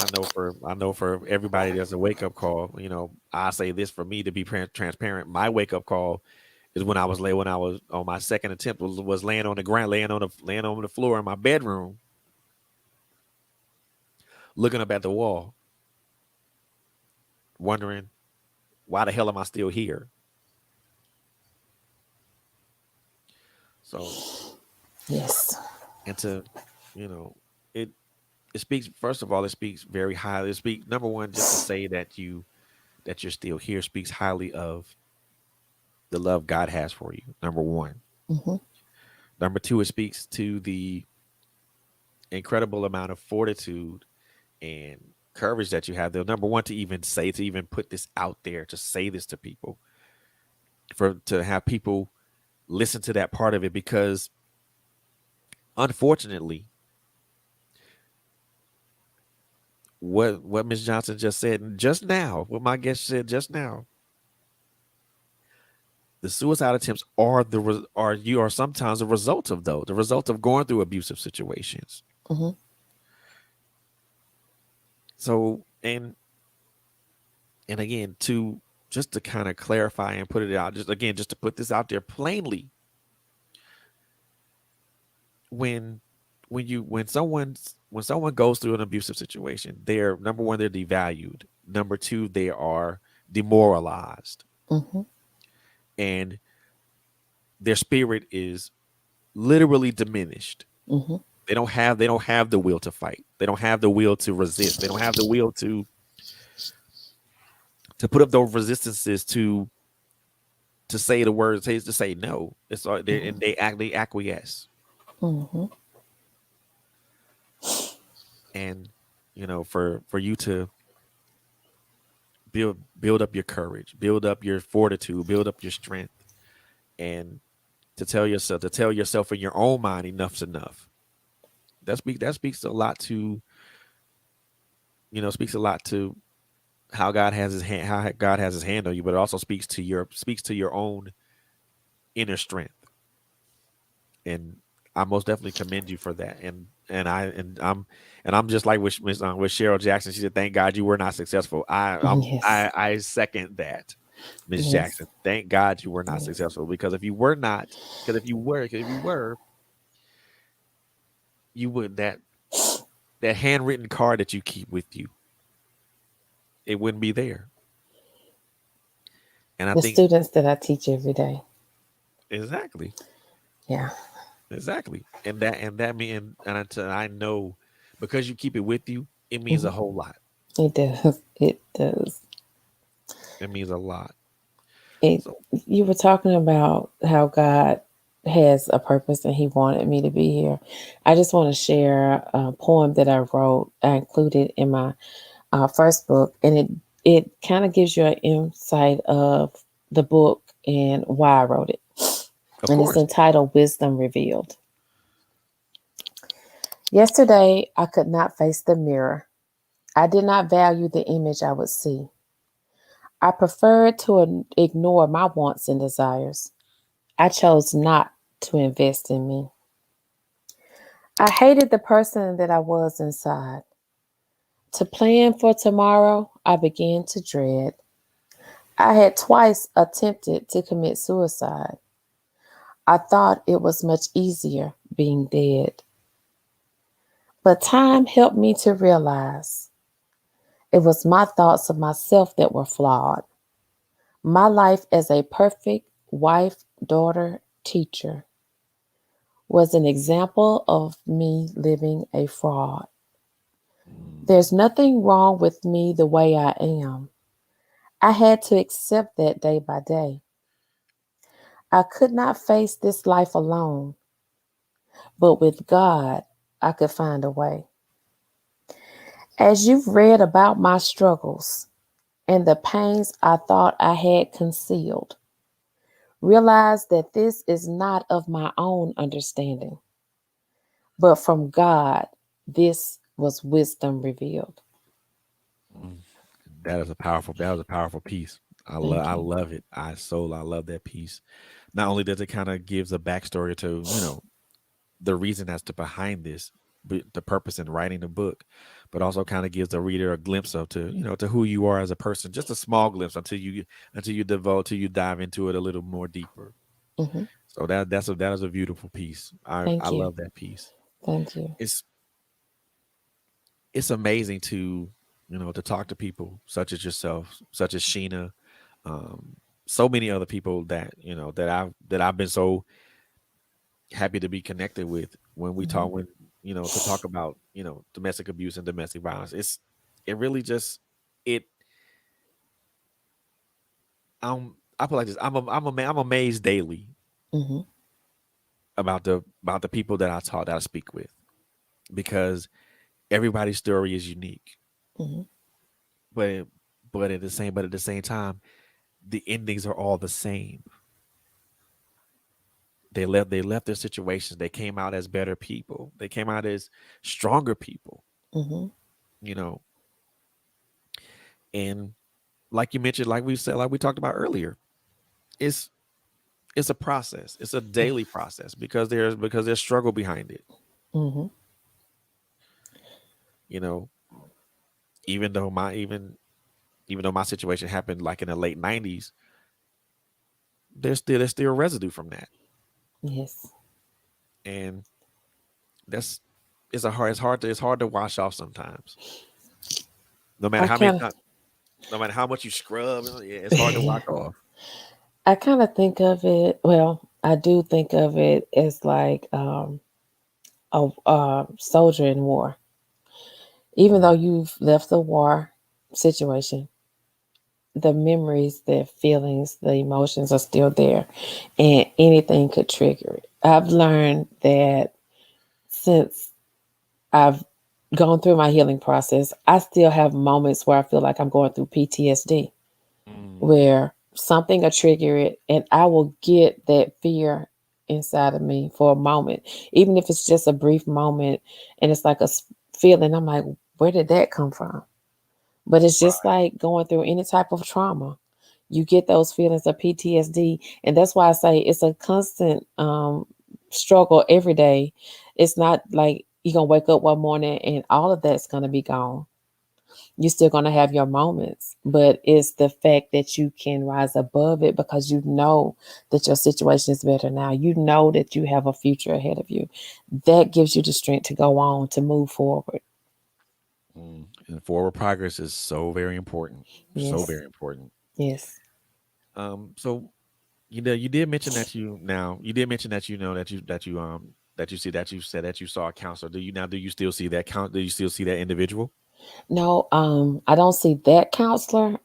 I know for everybody there's a wake up call. I say this for me to be transparent. My wake up call is when I was on my second attempt was laying on the ground, laying on the floor in my bedroom, looking up at the wall, wondering why the hell am I still here? So, Yes. and to, you know, it it speaks first of all, it speaks very highly. It speaks number one, just to say that you're still here speaks highly of the love God has for you. Number one. Hmm. Number two, it speaks to the incredible amount of fortitude and courage that you have. There, number one, to even put this out there, to say this to people, for to have people listen to that part of it, because unfortunately, what Miss Johnson just said just now, what my guest said just now, the suicide attempts are sometimes a result of the result of going through abusive situations. Hmm. So and again, to just to kind of clarify and put it out, just to put this out there plainly, when when someone goes through an abusive situation, they're number one, they're devalued. Number two, they are demoralized, Hmm. and their spirit is literally diminished. Hmm. They don't have the will to fight. They don't have the will to resist. They don't have the will to put up those resistances to say the words, to say no. It's and they acquiesce. Hmm. And for you to build up your courage, build up your fortitude, build up your strength, and to tell yourself in your own mind, enough's enough. That speaks a lot to speaks a lot to how God has his hand on you, but it also speaks to your own inner strength. And I most definitely commend you for that. And I'm just like with Cheryl Jackson. She said, "Thank God you were not successful." Yes. I second that, Miss Yes. Jackson. Thank God you were not Yes. successful, because if you were not, because if you were, you would that handwritten card that you keep with you, it wouldn't be there. And I The think students that I teach every day. exactly, Yeah. exactly, and that mean I know, because you keep it with you, it means Hmm. a whole lot. It does. It does. It means a lot. It. So You were talking about how God has a purpose and He wanted me to be here. I just want to share a poem that I wrote. I included in my first book, and it kind of gives you an insight of the book and why I wrote it. of And it's course, entitled "Wisdom Revealed." Yesterday, I could not face the mirror. I did not value the image I would see. I preferred to ignore my wants and desires. I chose not to invest in me. I hated the person that I was inside. To plan for tomorrow, I began to dread. I had twice attempted to commit suicide. I thought it was much easier being dead. But time helped me to realize it was my thoughts of myself that were flawed. My life as a perfect wife, daughter, teacher was an example of me living a fraud. Mm. There's nothing wrong with me the way I am. I had to accept that day by day. I could not face this life alone, but with God, I could find a way. As you've read about my struggles and the pains I thought I had concealed, realize that this is not of my own understanding, but from God, this was wisdom revealed. Mm. That was a powerful piece. Thank I you. love it. I love that piece. Not only does it kind of gives a backstory to, the reason as to behind this, the purpose in writing the book, but also kind of gives the reader a glimpse of to, to who you are as a person, just a small glimpse until you dive into it a little more deeper. Hmm. So that is a beautiful piece. I Thank you. love that piece. Thank you. It's it's amazing to to talk to people such as yourself, such as Sheena, um, so many other people that that I've been so happy to be connected with when we Hmm. talk when to talk about domestic abuse and domestic violence. It really just it I feel like this. I'm amazed daily Hmm. about the people that I talk that I speak with, because everybody's story is unique, Hmm. but but at the same time the endings are all the same. They left their situations. They came out as better people. They came out as stronger people. Hmm. You know, and like you mentioned, like we said, like we talked about earlier, it's it's a process. It's a daily process because there's struggle behind it. Hmm. You know, even though even though my situation happened like in the late '90s, there's still residue from that, Yes. and that's it's hard to wash off sometimes. No matter I how many kind times, no matter how much you scrub, yeah, it's hard to of wash off. I kind of think of it, well, I do think of it as like a soldier in war. Even though Mm, you've left the war situation, the memories, the feelings, the emotions are still there, and anything could trigger it. I've learned that since I've gone through my healing process, I still have moments where I feel like I'm going through PTSD, mm, where something will trigger it, and I will get that fear inside of me for a moment, even if it's just a brief moment, and it's like feeling. I'm like, where did that come from? But it's just right. like going through any type of trauma. You get those feelings of PTSD. And that's why I say it's a constant struggle every day. It's not like you're going to wake up one morning and all of that's going to be gone. You're still going to have your moments, but it's the fact that you can rise above it because you know that your situation is better now. You know that you have a future ahead of you. That gives you the strength to go on, to move forward. And forward progress is so very important. So Yes. very important. Yes. So you did mention that you did mention that that you see that you said that you saw a counselor. Do you still see that count? Do you still see that individual? No, I don't see that counselor,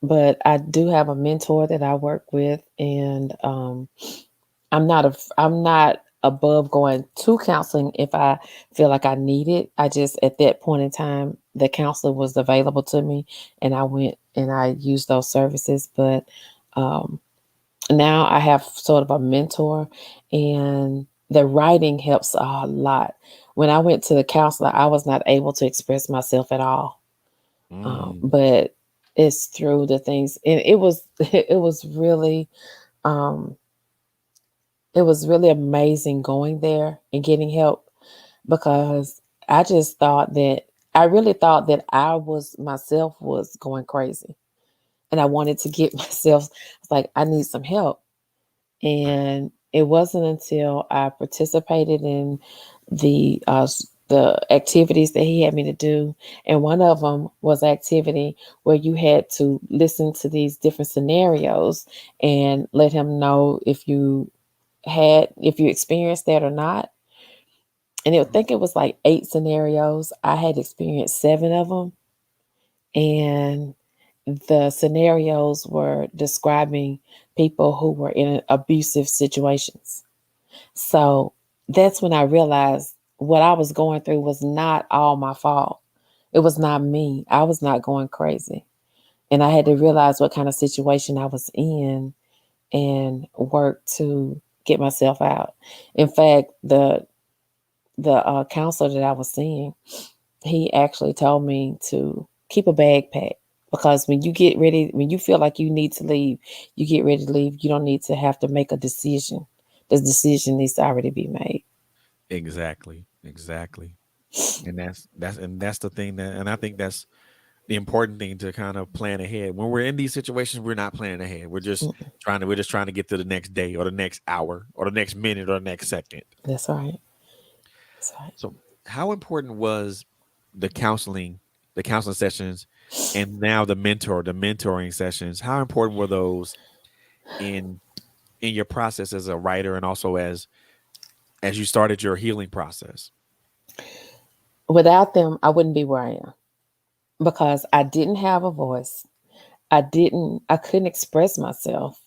but I do have a mentor that I work with, and I'm not above going to counseling if I feel like I need it. I just at that point in time, the counselor was available to me, and I went and I used those services. But um, now I have sort of a mentor, and the writing helps a lot. When I went to the counselor, I was not able to express myself at all. Mm, But it's through the things, and it was it was really um, it was really amazing going there and getting help, because I just thought that I really thought that I was myself was going crazy, and I wanted to get myself, I was like, I need some help. right. And it wasn't until I participated in the activities that he had me to do, and one of them was activity where you had to listen to these different scenarios and let him know if you experienced that or not. And I think it was like 8 scenarios. I had experienced 7 of them, and the scenarios were describing people who were in abusive situations. So that's when I realized what I was going through was not all my fault. It was not me. I was not going crazy. And I had to realize what kind of situation I was in and work to get myself out. In fact, the counselor that I was seeing, he actually told me to keep a backpack, because when you get ready, when you feel like you need to leave, you get ready to leave. You don't need to have to make a decision. The decision needs to already be made. Exactly. Exactly. And that's the thing that, and I think that's the important thing, to kind of plan ahead. When we're in these situations, we're not planning ahead. Mm, We're just trying to get to the next day or the next hour or the next minute or the next second. that's right. That's right. So how important was the counseling, the counseling sessions, and now the mentoring sessions? How important were those in your process as a writer, and also as you started your healing process? Without them, I wouldn't be where I am, because I didn't have a voice. I couldn't express myself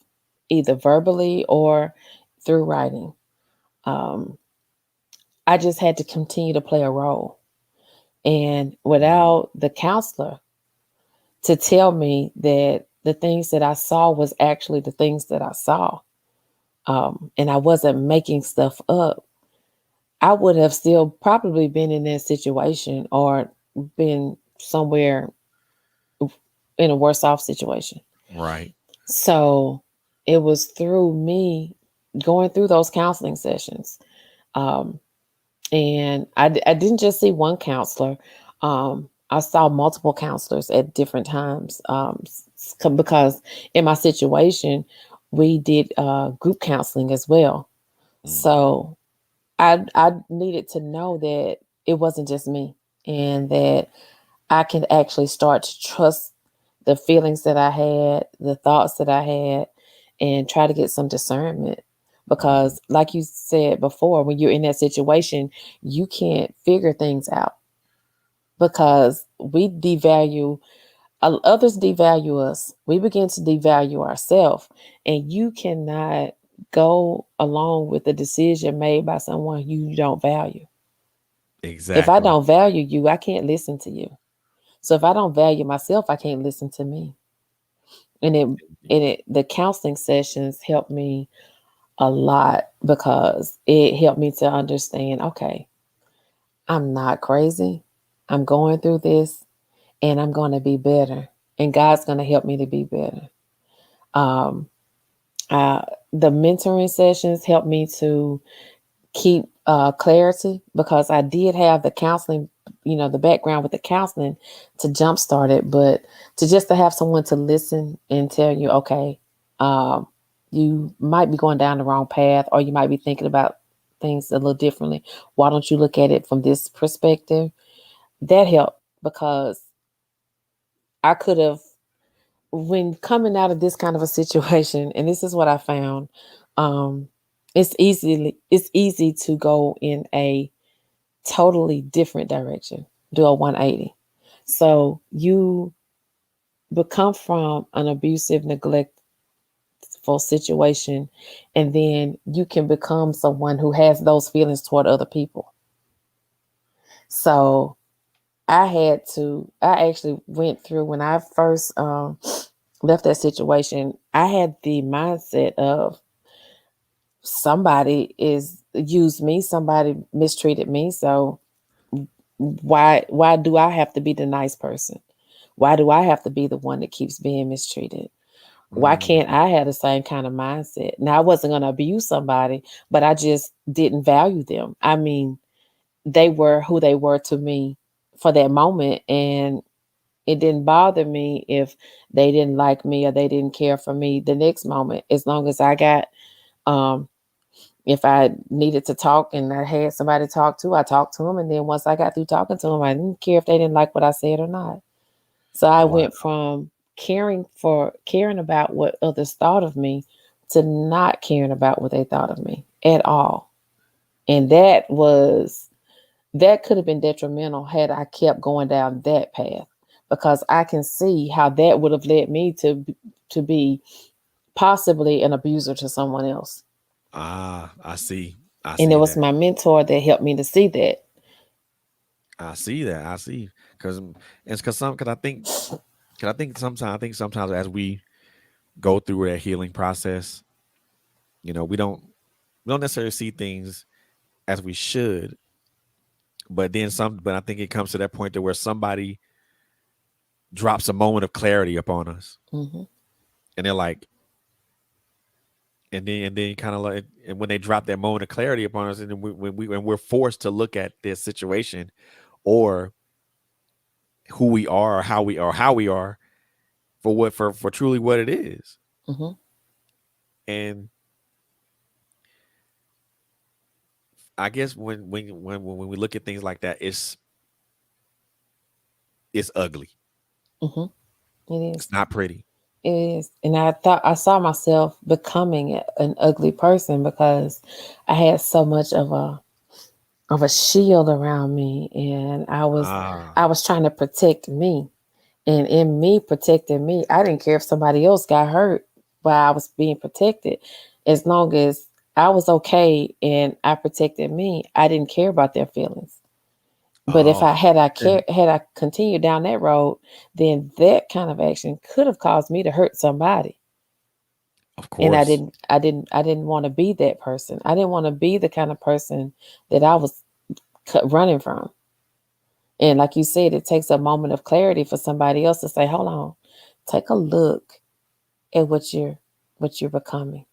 either verbally or through writing. Um, I just had to continue to play a role. And Mm, without the counselor to tell me that the things that I saw was actually the things that I saw, and I wasn't making stuff up, I would have still probably been in that situation, or been somewhere in a worse off situation. right. So it was through me going through those counseling sessions. Um, and I didn't just see one counselor. I saw multiple counselors at different times, because in my situation, we did group counseling as well. Mm, So I needed to know that it wasn't just me, and that I can actually start to trust the feelings that I had, the thoughts that I had, and try to get some discernment. mm, Because, like you said before, when you're in that situation, you can't figure things out, because others devalue us. We begin to devalue ourselves, and you cannot go along with a decision made by someone you don't value. If I exactly. don't value you, I can't listen to you. So if I don't value myself, I can't listen to me. And the counseling sessions helped me a lot, because it helped me to understand, okay, I'm not crazy. I'm going through this, and I'm going to be better. And God's going to help me to be better. Um, uh, the mentoring sessions helped me to keep clarity, because I did have the counseling, the background with the counseling to jumpstart it, but to have someone to listen and tell you, okay, um, you might be going down the wrong path, or you might be thinking about things a little differently. Why don't you look at it from this perspective? That helped, because I could have, when coming out of this kind of a situation, and this is what I found, um, it's easy to go in a totally different direction, do a 180. So you become from an abusive, neglectful situation, and then you can become someone who has those feelings toward other people. So I actually went through, when I first left that situation, I had the mindset of, somebody is used me, somebody mistreated me. So why do I have to be the nice person? Why do I have to be the one that keeps being mistreated? Why Mm, can't I have the same kind of mindset? Now, I wasn't going to abuse somebody, but I just didn't value them. I mean, they were who they were to me for that moment. And it didn't bother me if they didn't like me or they didn't care for me the next moment. As long as I got, um, if I needed to talk and I had somebody to talk to, I talked to them. And then once I got through talking to them, I didn't care if they didn't like what I said or not. So I wow. went from caring about what others thought of me to not caring about what they thought of me at all. And that could have been detrimental had I kept going down that path, because I can see how that would have led me to be possibly an abuser to someone else. I see. I And it see was that. my mentor that helped me to see that. I see that. I see. Because it's because I think sometimes as we go through that healing process, we don't necessarily see things as we should, but I think it comes to that point to where somebody drops a moment of clarity upon us, Hmm. and they're like, and then kind of like, and when they drop that moment of clarity upon us, and then when we're forced to look at this situation or who we are or how we are for truly what it is. Hmm. And I guess when we look at things like that, it's ugly. Hmm. It is. It's not pretty. It is. And I thought I saw myself becoming an ugly person because I had so much of a shield around me, and Ah, I was trying to protect me. And in me protecting me, I didn't care if somebody else got hurt while I was being protected. As long as I was okay and I protected me, I didn't care about their feelings. But if oh, okay. had I continued down that road, then that kind of action could have caused me to hurt somebody. Of And course. I didn't want to be that person. I didn't want to be the kind of person that I was running from. And like you said, it takes a moment of clarity for somebody else to say, "Hold on, take a look at what you're becoming.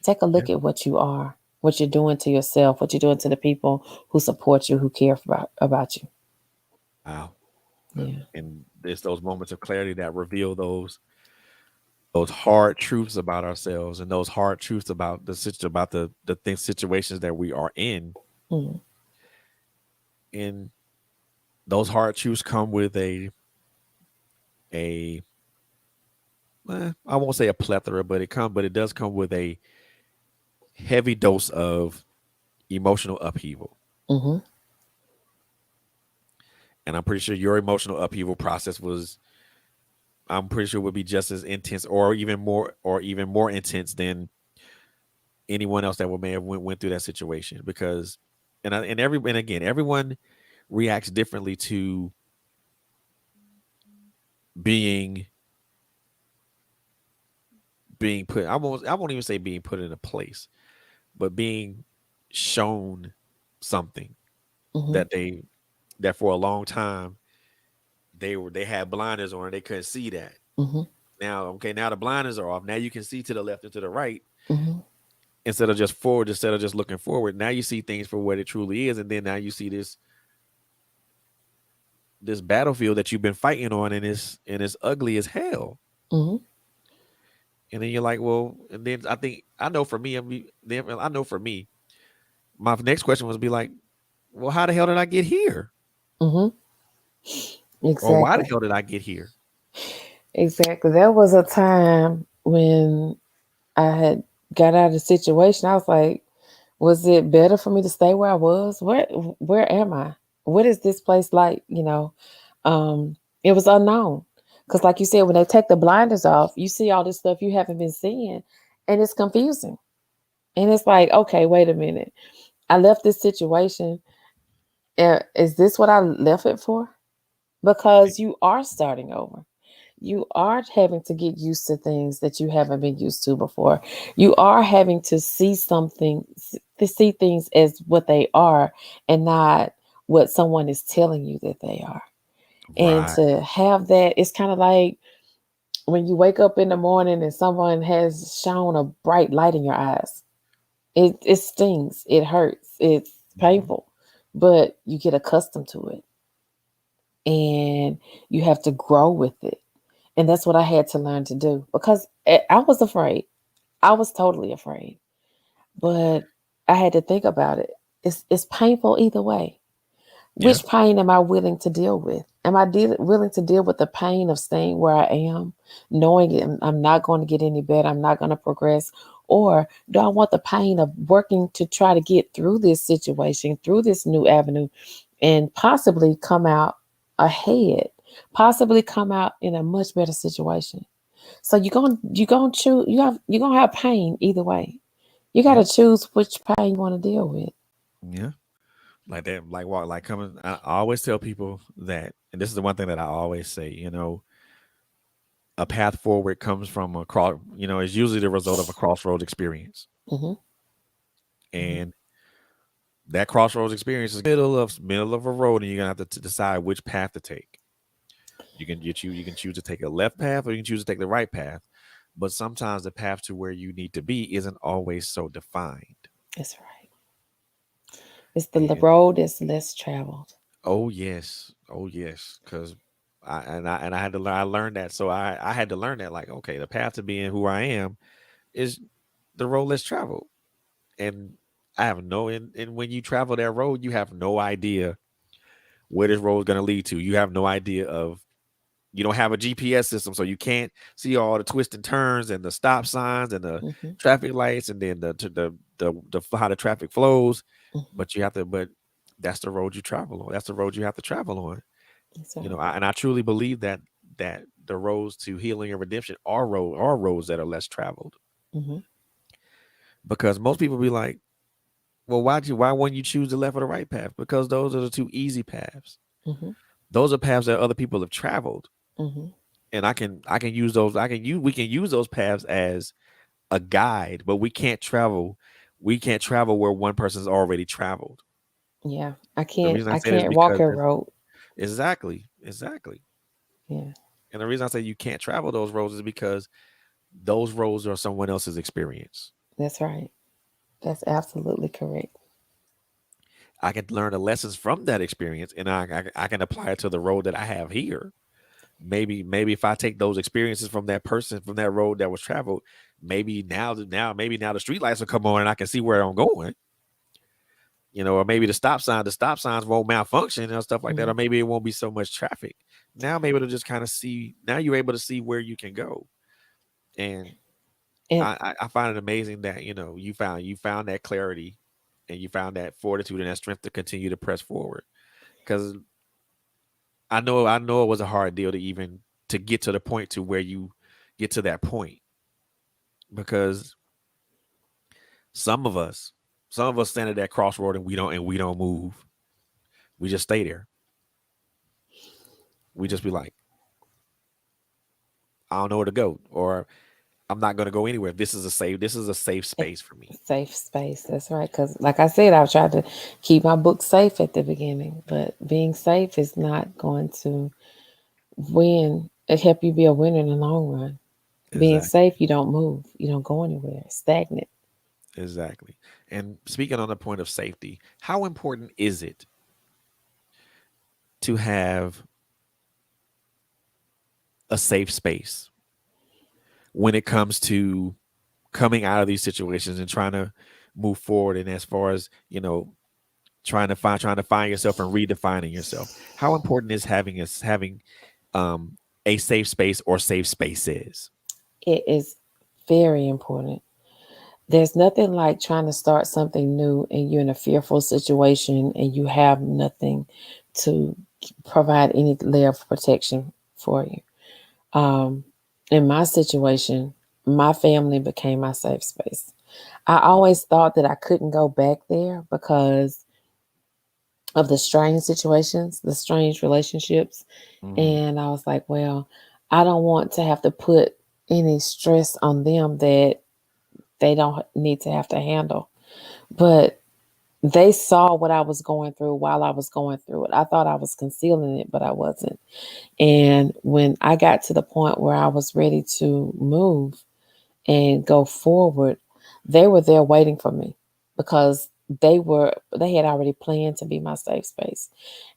Take a Yeah. look at what you are, what you're doing to yourself, what you're doing to the people who support you, who care about you." Wow. Yeah. And it's those moments of clarity that reveal those hard truths about ourselves and those hard truths about the things situations that we are in. Mm. And those hard truths come with a I won't say a plethora, but it does come with a heavy dose of emotional upheaval. Mm-hmm. And I'm pretty sure your emotional upheaval process was, I'm pretty sure, would be just as intense or even more intense than anyone else that may have went through that situation. Because and again, everyone reacts differently to being being put, I won't even say being put in a place, but being shown something Mm-hmm. that that for a long time they had blinders on and they couldn't see that. Mm-hmm. Now, okay, now the blinders are off. Now you can see to the left and to the right Mm-hmm. instead of just looking forward. Now you see things for what it truly is, and then now you see this battlefield that you've been fighting on, and it's ugly as hell. Mm-hmm. And then you're like, well, and then I know for me, I know for me, my next question was be like, well, how the hell did I get here? Mm-hmm. Or why the Exactly. hell did I get here? Exactly. There was a time when I had got out of the situation. I was like, was it better for me to stay where I was? Where am I? What is this place like? It was unknown. Because like you said, when they take the blinders off, you see all this stuff you haven't been seeing, and it's confusing. And it's like, okay, wait a minute. I left this situation. Is this what I left it for? Because you are starting over. You are having to get used to things that you haven't been used to before. You are having to see something, to see things as what they are and not what someone is telling you that they are. And Right. to have that, it's kind of like when you wake up in the morning and someone has shown a bright light in your eyes. It stings, it hurts, it's Mhm. painful, but you get accustomed to it and you have to grow with it. And that's what I had to learn to do because I was afraid. I was totally afraid, but I had to think about it. It's painful either way. Yeah. Which pain am I willing to deal with? Am I willing to deal with the pain of staying where I am, knowing I'm not going to get any better, I'm not going to progress? Or do I want the pain of working to try to get through this situation, through this new avenue, and possibly come out ahead, possibly come out in a much better situation? So you're gonna choose you're gonna have pain either way. You Yeah. gotta choose which pain you want to deal with. Yeah. Like that, like what, like coming. I always tell people that, and this is the one thing that I always say. A path forward comes from a cross. Is usually the result of a crossroads experience, Hmm. Hmm. and that crossroads experience is middle of a road, and you're gonna have to decide which path to take. You can choose to take a left path, or you can choose to take the right path. But sometimes the path to where you need to be isn't always so defined. That's right. It's the And road that's less traveled. oh yes, oh yes, because I had to learn. I learned that, so I had to learn that. Like, okay, the path to being who I am is the road less traveled, and I have no. And when you travel that road, you have no idea where this road is going to lead to. You have no idea of. You don't have a GPS system, so you can't see all the twists and turns and the stop signs and the Hmm. traffic lights, and then the how the traffic flows. Hmm. But you have to. But that's the road you travel on. That's the road you have to travel on. That's right. And I truly believe that the roads to healing and redemption are roads that are less traveled, Hmm. because most people be like, well, why wouldn't you choose the left or the right path? Because those are the two easy paths. Hmm. Those are paths that other people have traveled, Hmm. and I can use those. We can use those paths as a guide, but we can't travel where one person's already traveled. Yeah, The reason I I say this is can't walk because a road. exactly. Yeah, And the reason I say you can't travel those roads is because those roads are someone else's experience. that's right. That's absolutely correct. I can learn the lessons from that experience, and I can apply it to the road that I have here. Maybe if I take those experiences from that person from that road that was traveled, maybe now the street lights will come on and I can see where I'm going. Or maybe the stop signs won't malfunction and stuff like that, Hmm. or maybe it won't be so much traffic. Now I'm able to just kind of see. Now you're able to see where you can go, and And I find it amazing that you found that clarity, and you found that fortitude and that strength to continue to press forward. Because I know it was a hard deal to even to get to the point to where you get to that point, because some of us some of us stand at that crossroad and we don't move. We just stay there. We just be like, I don't know where to go, or I'm not going to go anywhere. This is a safe space for me. safe space. That's right. Because, like I said, I've tried to keep my book safe at the beginning, but being safe is not going to win. It help you be a winner in the long run. Being Exactly. safe, you don't move. You don't go anywhere. Stagnant. Exactly. And speaking on the point of safety, how important is it to have a safe space when it comes to coming out of these situations and trying to move forward, and as far as trying to find yourself and redefining yourself? How important is having um a safe space or safe spaces? It is very important. There's nothing like trying to start something new and you're in a fearful situation and you have nothing to provide any layer of protection for you. Um, in my situation, my family became my safe space. I always thought that I couldn't go back there because of the strange situations, the strange relationships. Hmm. And I was like, well, I don't want to have to put any stress on them that they don't need to have to handle. But they saw what I was going through while I was going through it. I thought I was concealing it, but I wasn't. And when I got to the point where I was ready to move and go forward, they were there waiting for me because they had already planned to be my safe space.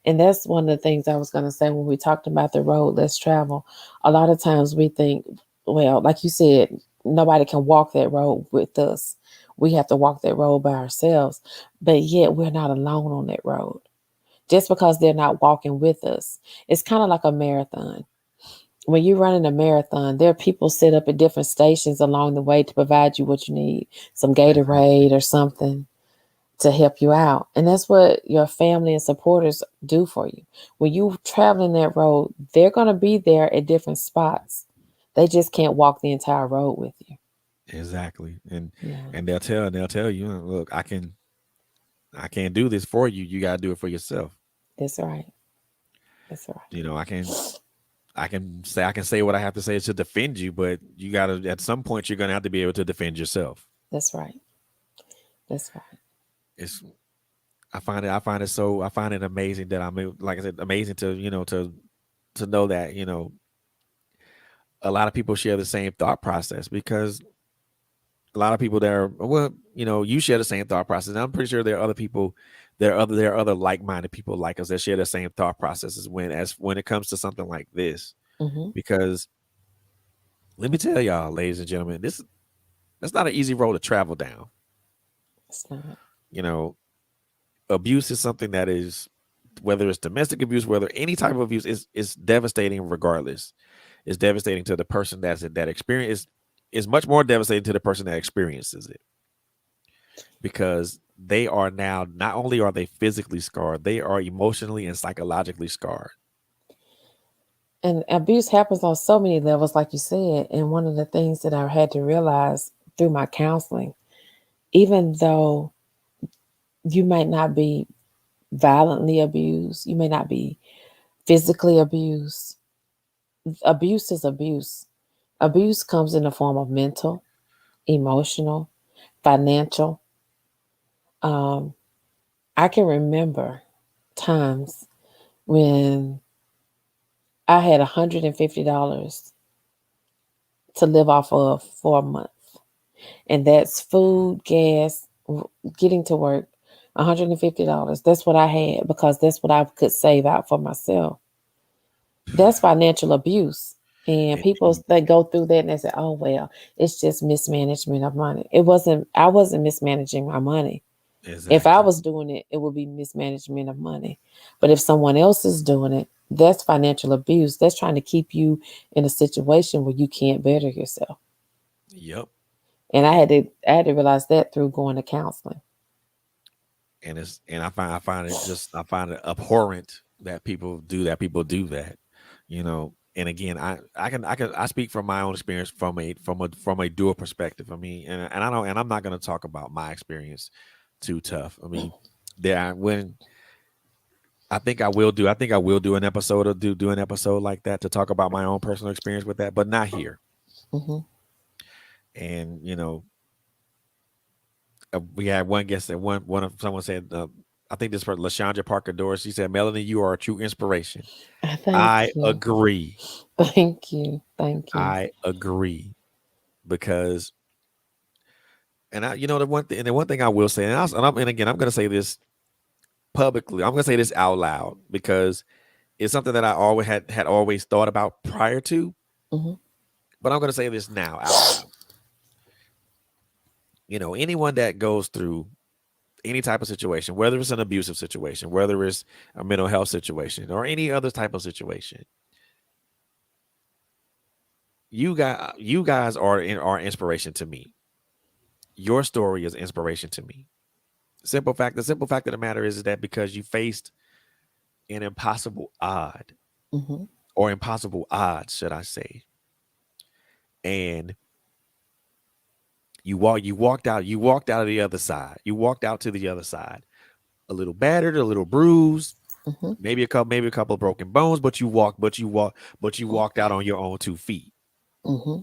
And that's one of the things I was going to say when we talked about the road less travel. A lot of times we think, well, like you said, nobody can walk that road with us. We have to walk that road by ourselves. But yet we're not alone on that road. Just because they're not walking with us. It's kind of like a marathon. When you're running a marathon, there are people set up at different stations along the way to provide you what you need, some Exactly. Gatorade or something to help you out. And that's what your family and supporters do for you. When you traveling that road, they're going to be there at different spots. They just can't walk the entire road with you. Exactly. Yeah, And they'll tell you, look, I can't do this for you. You gotta do it for yourself. that's right. That's right. You know, I can say what I have to say to defend you, but you gotta at some point you're gonna have to be able to defend yourself. That's right. That's right. It's I find it amazing that like I said, amazing to to know that a lot of people share the same thought process because a lot of people that are well, you share the same thought process. And I'm pretty sure there are other people, there are other like-minded people like us that share the same thought processes when it comes to something like this. Mm-hmm. Because let me tell y'all, ladies and gentlemen, that's not an easy road to travel down. It's not. You know, abuse is something that is whether it's domestic abuse, whether any type of abuse is devastating regardless. It's devastating to the person that experience is much more devastating to the person that experiences it because they are now not only are they physically scarred, they are emotionally and psychologically scarred. And abuse happens on so many levels, like you said. And one of the things that I had to realize through my counseling, even though you might not be violently abused, you may not be physically abused, abuse is abuse. Abuse comes in the form of mental, emotional, financial. Um, I can remember times when I had $150 to live off of for a month. And that's food, gas, getting to work, $150. That's what I had because that's what I could save out for myself. That's financial abuse. And And people they go through that and they say, "Oh well, it's just mismanagement of money." It wasn't. I wasn't mismanaging my money. If I exactly. was doing it, it would be mismanagement of money. But if someone else is doing it, that's financial abuse. That's trying to keep you in a situation where you can't better yourself. Yep. And And I had to realize that through going to counseling. I find it abhorrent that people do that. And again, I speak from my own experience from a dual perspective. I mean, and I'm not going to talk about my experience too tough. I mean, there when I think I will do an episode or do an episode like that to talk about my own personal experience with that, but not here. Hmm. And we had one guest that one of someone said, I think this for Lashandra Parker Doris. She said, "Melanie, you are a true inspiration." Thank I you. agree. Thank you. Thank you. I agree because, and the one thing I will say, and again, I'm going to say this publicly. I'm going to say this out loud because it's something that I always had always thought about prior to, Hmm. but I'm going to say this now out loud. Anyone that goes through any type of situation, whether it's an abusive situation, whether it's a mental health situation, or any other type of situation, you guys are inspiration to me. Your story is inspiration to me. The simple fact of the matter is that because you faced an impossible odd Hmm. or impossible odds, should I say, and you walked out of the other side. You walked out to the other side, a little battered, a little bruised, Hmm. maybe a couple of broken bones, but you walked out on your own 2 feet. Hmm.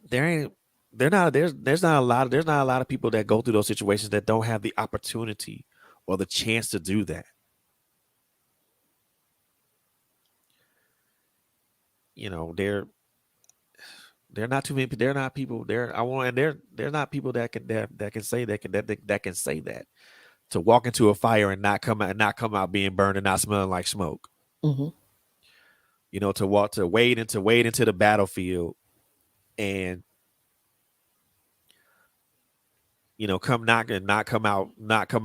There ain't. there's not a lot of people that go through those situations that don't have the opportunity or the chance to do that. You know, they're not too many. They're not people. They're I want. And they're not people that can say that can say that to walk into a fire and not come out being burned and not smelling like smoke. Mm-hmm. You know, to wade into the battlefield and not come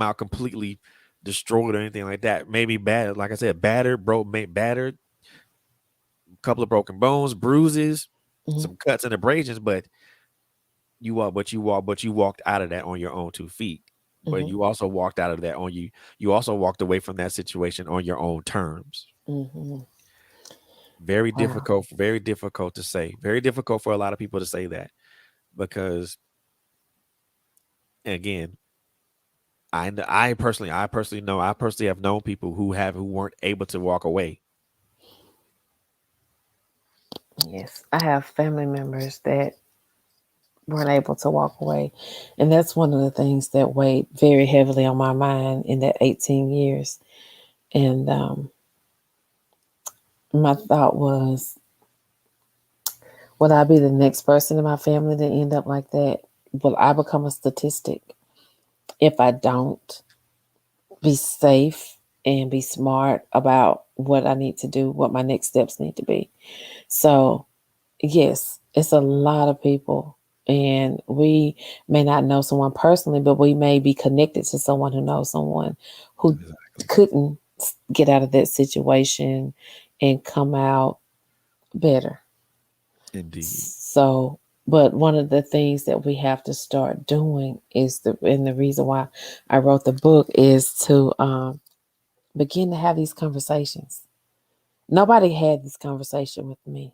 out completely destroyed or anything like that. Maybe bad, like I said, battered, a couple of broken bones, bruises, Mm-hmm. some cuts and abrasions, but you walked out of that on your own 2 feet. But Mm-hmm. you also walked out of that you also walked away from that situation on your own terms. Mm-hmm. Wow. Very difficult to say. Very difficult for a lot of people to say that because again, I personally know I personally have known people who weren't able to walk away. Yes, I have family members that weren't able to walk away. And that's one of the things that weighed very heavily on my mind in that 18 years. And my thought was, will I be the next person in my family to end up like that? Will I become a statistic if I don't be safe and be smart about what I need to do, what my next steps need to be? So, yes, it's a lot of people. And we may not know someone personally, but we may be connected to someone who knows someone who Exactly. couldn't get out of that situation and come out better. Indeed. So, but one of the things that we have to start doing is and the reason why I wrote the book is to begin to have these conversations. Nobody had this conversation with me.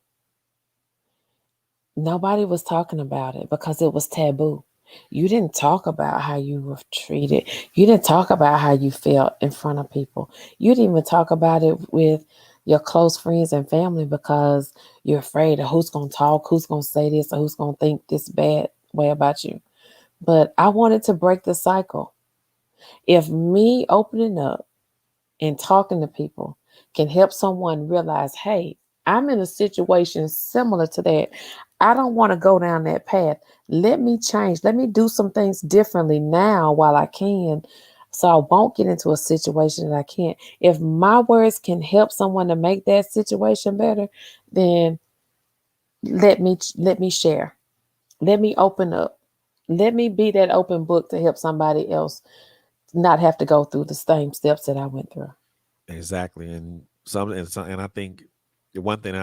Nobody was talking about it because it was taboo. You didn't talk about how you were treated. You didn't talk about how you felt in front of people. You didn't even talk about it with your close friends and family because you're afraid of who's going to talk, who's going to say this, or who's going to think this bad way about you. But I wanted to break the cycle. If me opening up and talking to people can help someone realize, hey, I'm in a situation similar to that. I don't want to go down that path. Let me change. Let me do some things differently now while I can so I won't get into a situation that I can't. If my words can help someone to make that situation better, then let me share. Let me open up. Let me be that open book to help somebody else not have to go through the same steps that I went through. Exactly. And I think the one thing that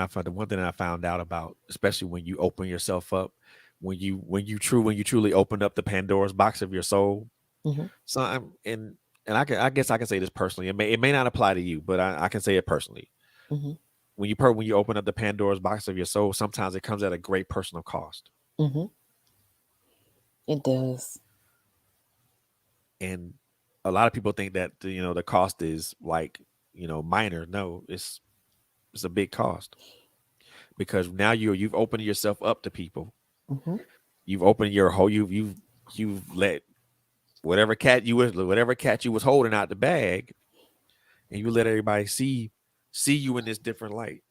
I found out about, especially when you open yourself up, when you truly open up the Pandora's box of your soul. Hmm. So and I guess I can say this personally. It may not apply to you, but I can say it personally. Hmm. When you open up the Pandora's box of your soul, sometimes it comes at a great personal cost. Hmm. It does. And a lot of people think that the cost is like, minor. No, it's a big cost because now you've opened yourself up to people. Hmm. You've opened your whole you've let whatever cat you was holding out the bag, and you let everybody see you in this different light.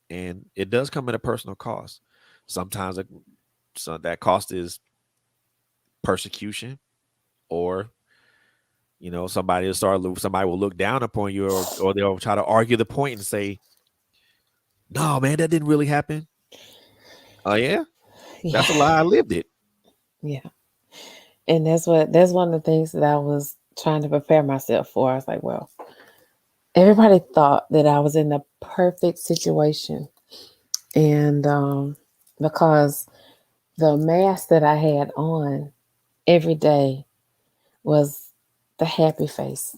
And it does come at a personal cost. Sometimes so that cost is persecution, or somebody will look down upon you, or they'll try to argue the point and say, no man, that didn't really happen. Oh yeah, Yeah. that's a lie, I lived it. Yeah. And that's one of the things that I was trying to prepare myself for. I was like, well, everybody thought that I was in the perfect situation. And because the mask that I had on every day was the happy face.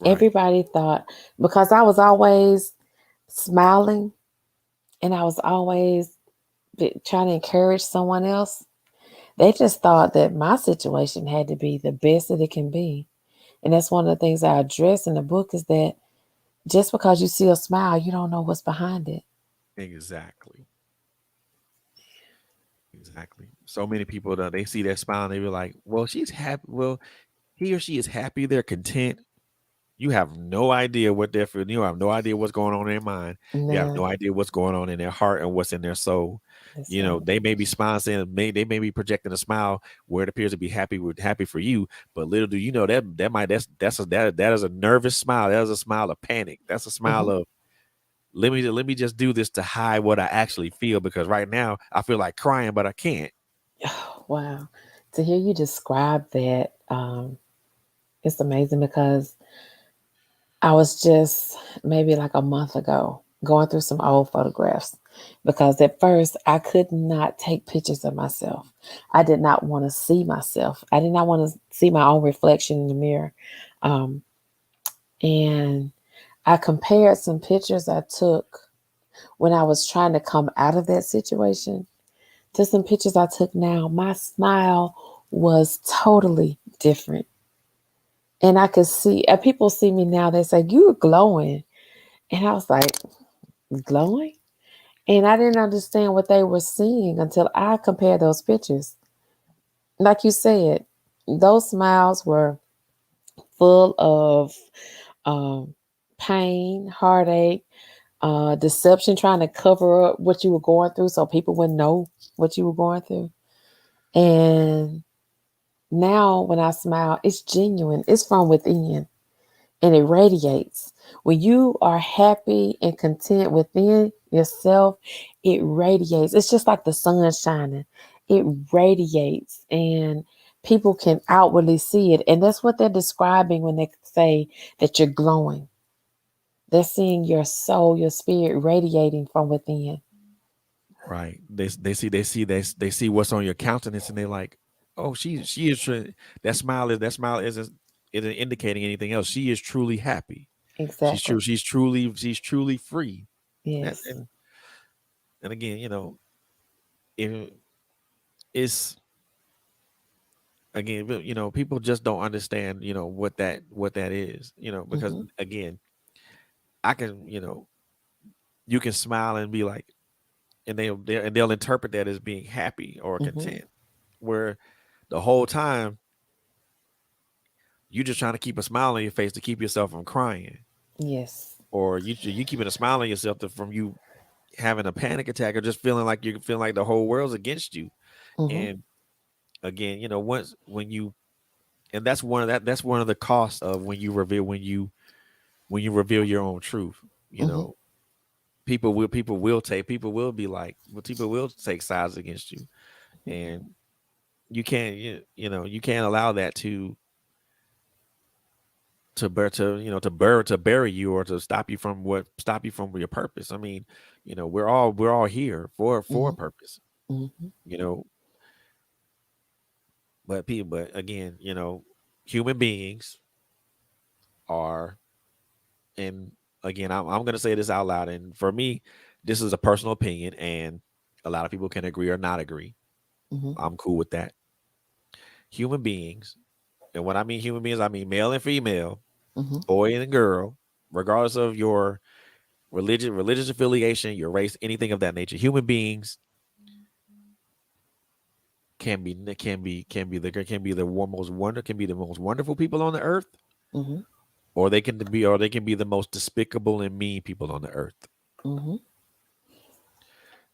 Right. Everybody thought because I was always smiling and I was always trying to encourage someone else, they just thought that my situation had to be the best that it can be. And that's one of the things I address in the book is that just because you see a smile, you don't know what's behind it. Exactly. Exactly. So many people that they see that smile and they be like, well, she's happy. Well, he or she is happy. They're content. You have no idea what they're feeling. You have no idea what's going on in their mind. You have Now, no idea what's going on in their heart and what's in their soul. that's You know, right. they may be smiling, saying they may be projecting a smile where it appears to be happy for you, but little do you know that is a nervous smile. That is a smile of panic. That's a smile Hmm. of let me just do this to hide what I actually feel because right now I feel like crying, but I can't. Wow. To hear you describe that, it's amazing because I was just maybe like a month ago going through some old photographs because at first I could not take pictures of myself. I did not want to see myself. I did not want to see my own reflection in the mirror. Um, and I compared some pictures I took when I was trying to come out of that situation to some pictures I took now. My smile was totally different. And I could see, people see me now, they say, "You are glowing." And I was like, "Glowing?" And I didn't understand what they were seeing until I compared those pictures. Like you said, those smiles were full of um, pain, heartache, deception, trying to cover up what you were going through so people wouldn't know what you were going through. And now when I smile, it's genuine, it's from within, and it radiates. When you are happy and content within yourself, it radiates. It's just like the sun shining. It radiates and people can outwardly see it. And that's what they're describing when they say that you're glowing. They're seeing your soul, your spirit radiating from within. Right. They see what's on your countenance and they're like, oh, she is that smile isn't indicating anything else. She is truly happy. Exactly. She's truly free. And Yes. and, and again, it, it's again, people just don't understand, what that is, because Hmm. again, I can, you can smile and be like, and they'll interpret that as being happy or Hmm. content, where the whole time you just trying to keep a smile on your face to keep yourself from crying, Yes. or you keeping a smile on yourself from you having a panic attack or just feeling like the whole world's against you. Hmm. And again, once when you and that's one of the costs of when you reveal your own truth. You Hmm. know, people will be like, well, people will take sides against you, and you can't allow that to bury you or to stop you from your purpose. I mean, we're all here for a Hmm. purpose, Hmm. you know. But again, human beings are, and again, I'm gonna say this out loud, and for me, this is a personal opinion, and a lot of people can agree or not agree. Hmm. I'm cool with that. Human beings, and when I mean human beings, I mean male and female, Hmm. boy and girl, regardless of your religious affiliation, your race, anything of that nature. Human beings can be the most wonderful people on the earth, Hmm. or they can be the most despicable and mean people on the earth. Hmm.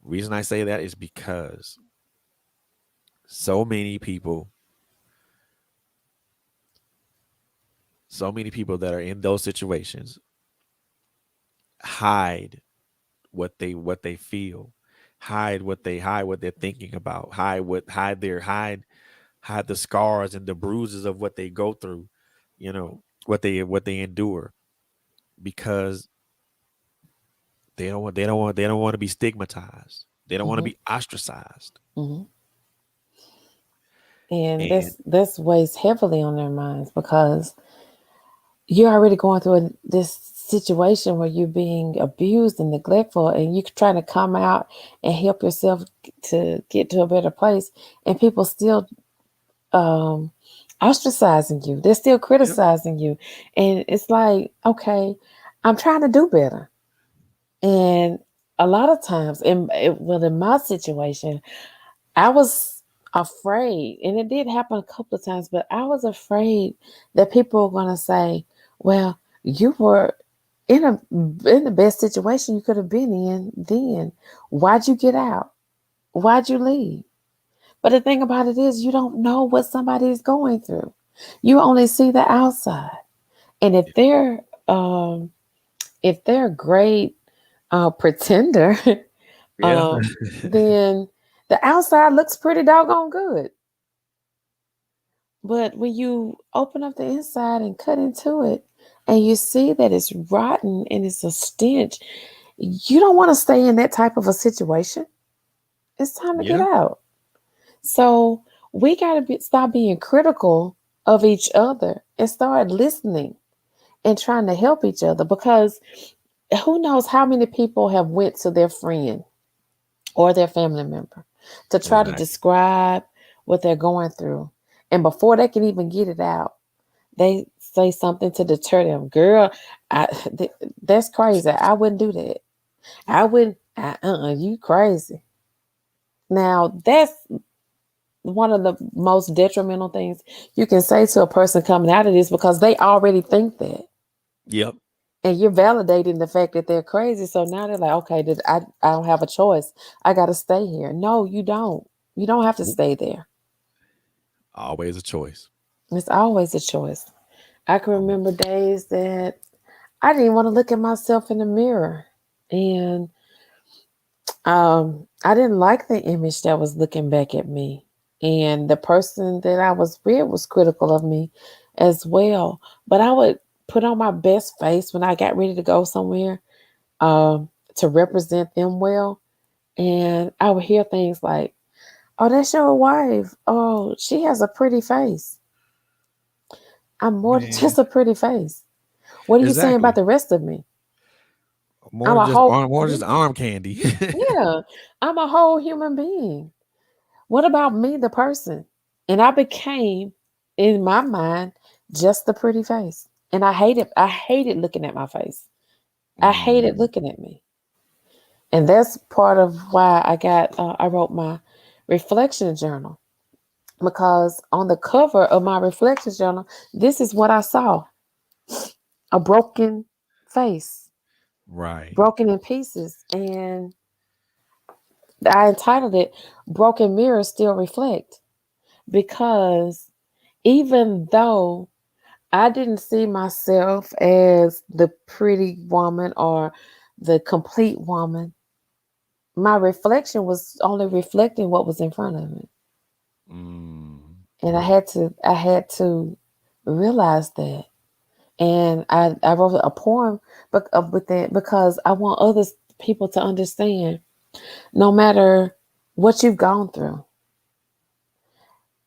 Reason I say that is because so many people, so many people that are in those situations hide what they feel, hide what they're thinking about, hide the scars and the bruises of what they go through, what they endure, because they don't want to be stigmatized. They don't want to Hmm. be ostracized. Hmm. And And this weighs heavily on their minds because you're already going through this situation where you're being abused and neglectful, and you're trying to come out and help yourself to get to a better place, and people still um, ostracizing you. They're still yep, criticizing you, and it's like, okay, I'm trying to do better, and a lot of times, in my situation, I was afraid, and it did happen a couple of times, but I was afraid that people were going to say, well, you were in the best situation you could have been in then. Why'd you get out? Why'd you leave? But the thing about it is, you don't know what somebody is going through. You only see the outside. And if they're a great pretender, Yeah. um, then the outside looks pretty doggone good. But when you open up the inside and cut into it, and you see that it's rotten and it's a stench, you don't want to stay in that type of a situation. It's time to get Yeah. out. So we got to stop being critical of each other and start listening and trying to help each other, because who knows how many people have went to their friend or their family member to try to Exactly. describe what they're going through, and before they can even get it out, they say something to deter them. Girl, I, that's crazy. I wouldn't do that. I wouldn't. You crazy. Now that's one of the most detrimental things you can say to a person coming out of this, because they already think that. Yep. And you're validating the fact that they're crazy. So now they're like, okay, I don't have a choice. I got to stay here. No, you don't. You don't have to Nope. stay there. Always a choice. It's always a choice. I can remember days that I didn't want to look at myself in the mirror. And I didn't like the image that was looking back at me. And the person that I was with was critical of me as well. But I would put on my best face when I got ready to go somewhere, to represent them well. And I would hear things like, oh, that's your wife. Oh, she has a pretty face. I'm more than Man. just a pretty face. What are you saying about Exactly. the rest of me? I'm More a just whole, arm, more just arm candy. yeah, I'm a whole human being. What about me, the person? And I became, in my mind, just the pretty face. And I hate it. I hated looking at my face. I hated Mm, looking at me. And that's part of why I wrote my reflection journal, because on the cover of my reflection journal, this is what I saw: a broken face, right. broken in pieces. And I entitled it Broken Mirrors Still Reflect, because even though I didn't see myself as the pretty woman or the complete woman, my reflection was only reflecting what was in front of me. Mm, And I had to realize that. And I wrote a poem with that, because I want others people to understand, no matter what you've gone through,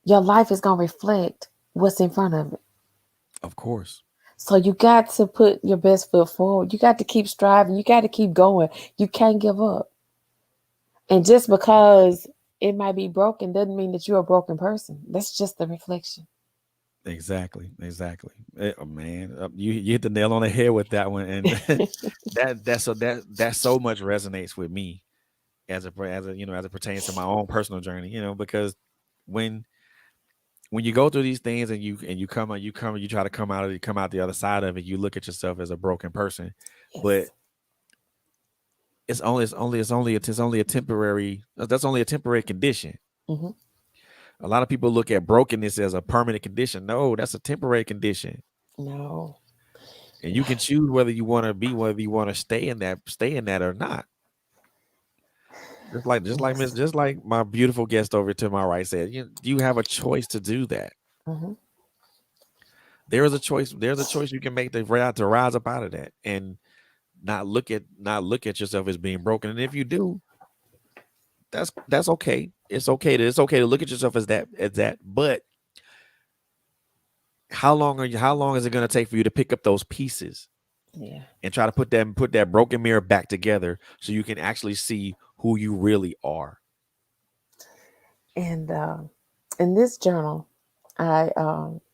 your life is going to reflect what's in front of it. of course. So you got to put your best foot forward. You got to keep striving. You got to keep going. You can't give up. And just because it might be broken doesn't mean that you're a broken person. That's just the reflection. Exactly. Exactly. Oh, man, you hit the nail on the head with that one, and that so much resonates with me as a as it pertains to my own personal journey. Because when you go through these things and you try to come out the other side of it, you look at yourself as a broken person, but Yes. it's only a temporary that's only a temporary condition. Hmm. A lot of people look at brokenness as a permanent condition. No, that's a temporary condition. No. And you can choose whether you want to stay in that or not. Yes. Just like my beautiful guest over to my right said, you have a choice to do that. Hmm. There's a choice you can make to rise up out of that and not look at yourself as being broken. And if you do, that's okay. It's okay to look at yourself as that. But how long is it going to take for you to pick up those pieces Yeah. and try to put that broken mirror back together so you can actually see who you really are? And in this journal, I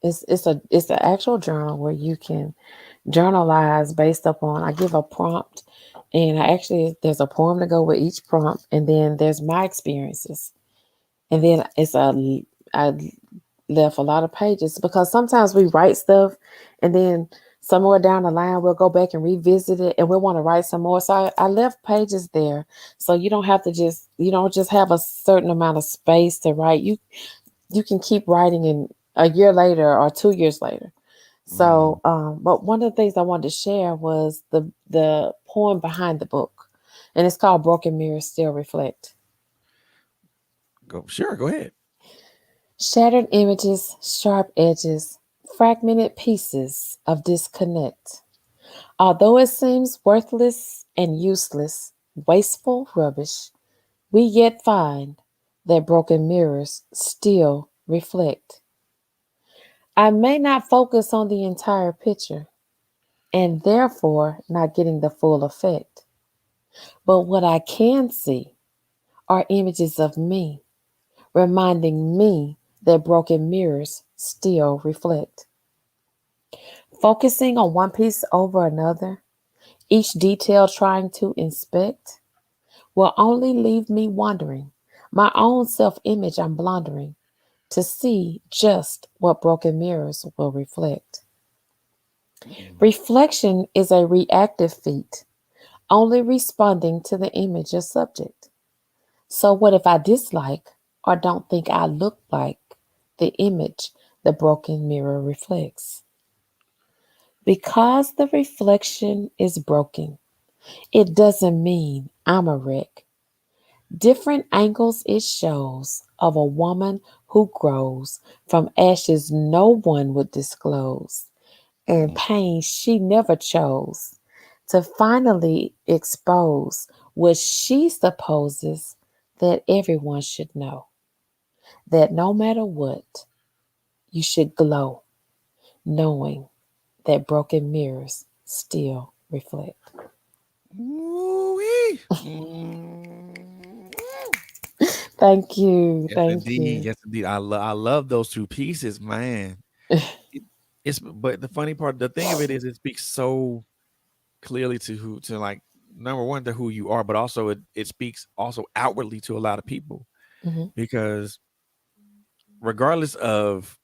it's an actual journal where you can journalize based upon. I give a prompt, and there's a poem to go with each prompt, and then there's my experiences. And then I left a lot of pages because sometimes we write stuff and then somewhere down the line we'll go back and revisit it and we'll want to write some more. So I left pages there so you don't have to you don't just have a certain amount of space to write. You can keep writing in a year later or 2 years later. Mm, So but one of the things I wanted to share was the poem behind the book. And it's called Broken Mirrors Still Reflect. go ahead. Shattered images, sharp edges, fragmented pieces of disconnect. Although it seems worthless and useless, wasteful rubbish, we yet find that broken mirrors still reflect. I may not focus on the entire picture and therefore not getting the full effect, but what I can see are images of me, reminding me that broken mirrors still reflect. Focusing on one piece over another, each detail trying to inspect, will only leave me wondering, my own self image I'm blundering, to see just what broken mirrors will reflect. Mm, Reflection is a reactive feat, only responding to the image or subject. So, what if I dislike or don't think I look like the image the broken mirror reflects? Because the reflection is broken, it doesn't mean I'm a wreck. Different angles it shows of a woman who grows from ashes no one would disclose and mm. pain she never chose to finally expose what she supposes that everyone should know, that no matter what, you should glow, knowing that broken mirrors still reflect. Ooh-wee. Mm. Thank you. Yes, Thank indeed. you. Yes, indeed. I love those two pieces, man. It, it's but the funny part, the thing of it is, it speaks so clearly to like number one to who you are, but also it speaks also outwardly to a lot of people Mhm. because regardless of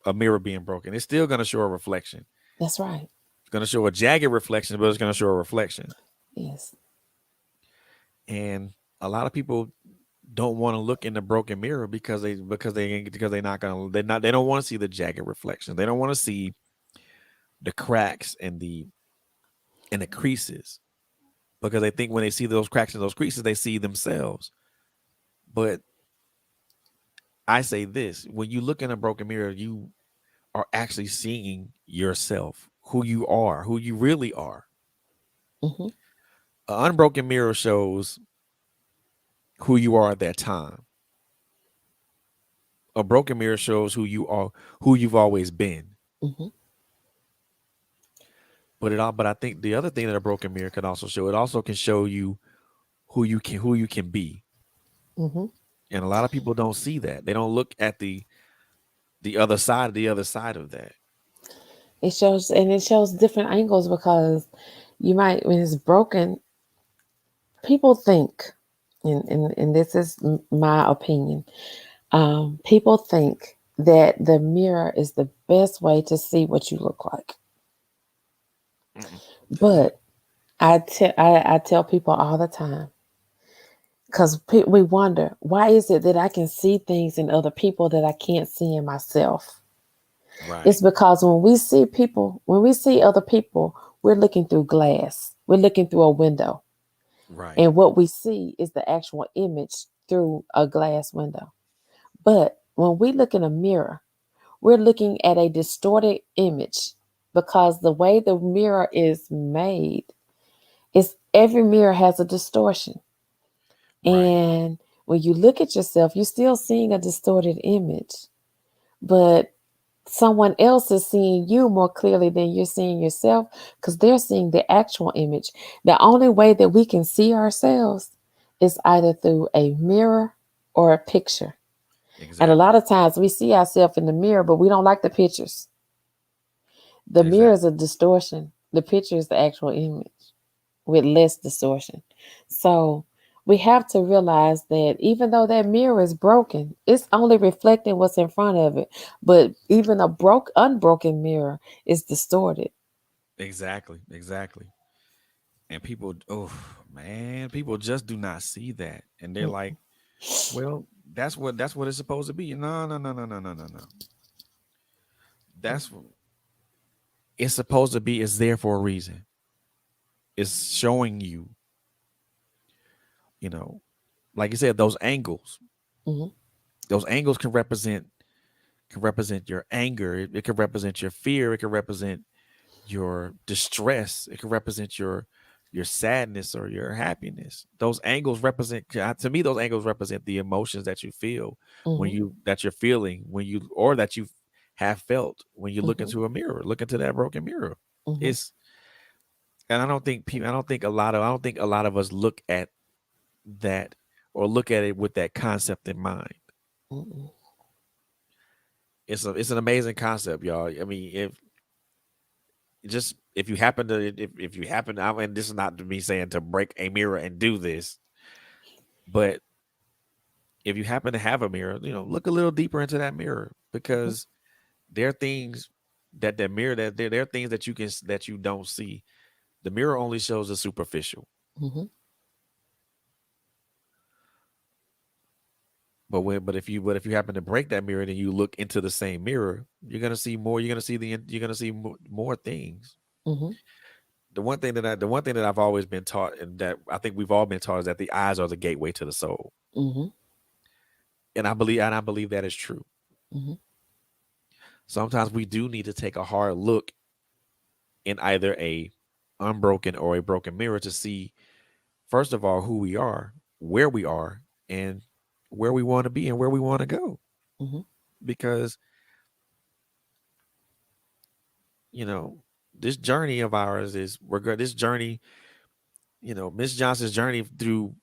a mirror being broken, it's still going to show a reflection. That's right. It's going to show a jagged reflection, but it's going to show a reflection. Yes. And a lot of people don't want to look in the broken mirror because they're not gonna they don't want to see the jagged reflection. They don't want to see the cracks and the creases because they think when they see those cracks and those creases, they see themselves. But I say this: when you look in a broken mirror, you are actually seeing yourself, who you really are. Hmm. An unbroken mirror shows who you are at that time. A broken mirror shows who you are, who you've always been. Hmm. But I think the other thing that a broken mirror can also show, it also can show you who you can be. Hmm. And a lot of people don't see that. They don't look at the other side of that. It shows different angles because you might, when it's broken, people think, and this is my opinion, people think that the mirror is the best way to see what you look like. Mm-mm. But I tell people all the time, because we wonder, why is it that I can see things in other people that I can't see in myself? Right. It's because when we see other people, we're looking through glass, we're looking through a window. Right. And what we see is the actual image through a glass window. But when we look in a mirror, we're looking at a distorted image because the way the mirror is made is every mirror has a distortion. Right. And when you look at yourself, you're still seeing a distorted image, but someone else is seeing you more clearly than you're seeing yourself because they're seeing the actual image. The only way that we can see ourselves is either through a mirror or a picture. And a lot Exactly. of times we see ourselves in the mirror, but we don't like the pictures. The mirror is Exactly. a distortion, the picture is the actual image with less distortion. So we have to realize that even though that mirror is broken, it's only reflecting what's in front of it. But even a unbroken mirror is distorted. Exactly, exactly. And people, oh man, people just do not see that, and they're Mm, like, well, that's what it's supposed to be. No, no, no, no, no, no, no, no. mm, That's it's supposed to be. It's there for a reason. It's showing you, you know, like you said, those angles. mhm, Those angles can represent your anger. It can represent your fear. It can represent your distress. It can represent your sadness or your happiness. Those angles represent, to me, those angles represent the emotions that you feel when mhm, you that you're feeling when you or that you have felt when you look mhm, into a mirror, look into that broken mirror. mhm, It's and I don't think a lot of us look at that or look at it with that concept in mind. mhm, It's an amazing concept, y'all. I mean, if you happen to if you happen, I mean, this is not to me saying to break a mirror and do this, but if you happen to have a mirror, look a little deeper into that mirror, mhm, because there are things that mirror, there are things that you don't see. The mirror only shows the superficial, mhm. but if you happen to break that mirror and you look into the same mirror, you're gonna see more. You're gonna see more things. Mhm. The one thing that I've always been taught, and that I think we've all been taught, is that the eyes are the gateway to the soul. Mhm. And I believe that is true. Mhm. Sometimes we do need to take a hard look in either a unbroken or a broken mirror to see, first of all, who we are, and where we want to be and where we want to go. Mhm. Because, you know, this journey of ours is we're good. This journey, Miss Johnson's journey through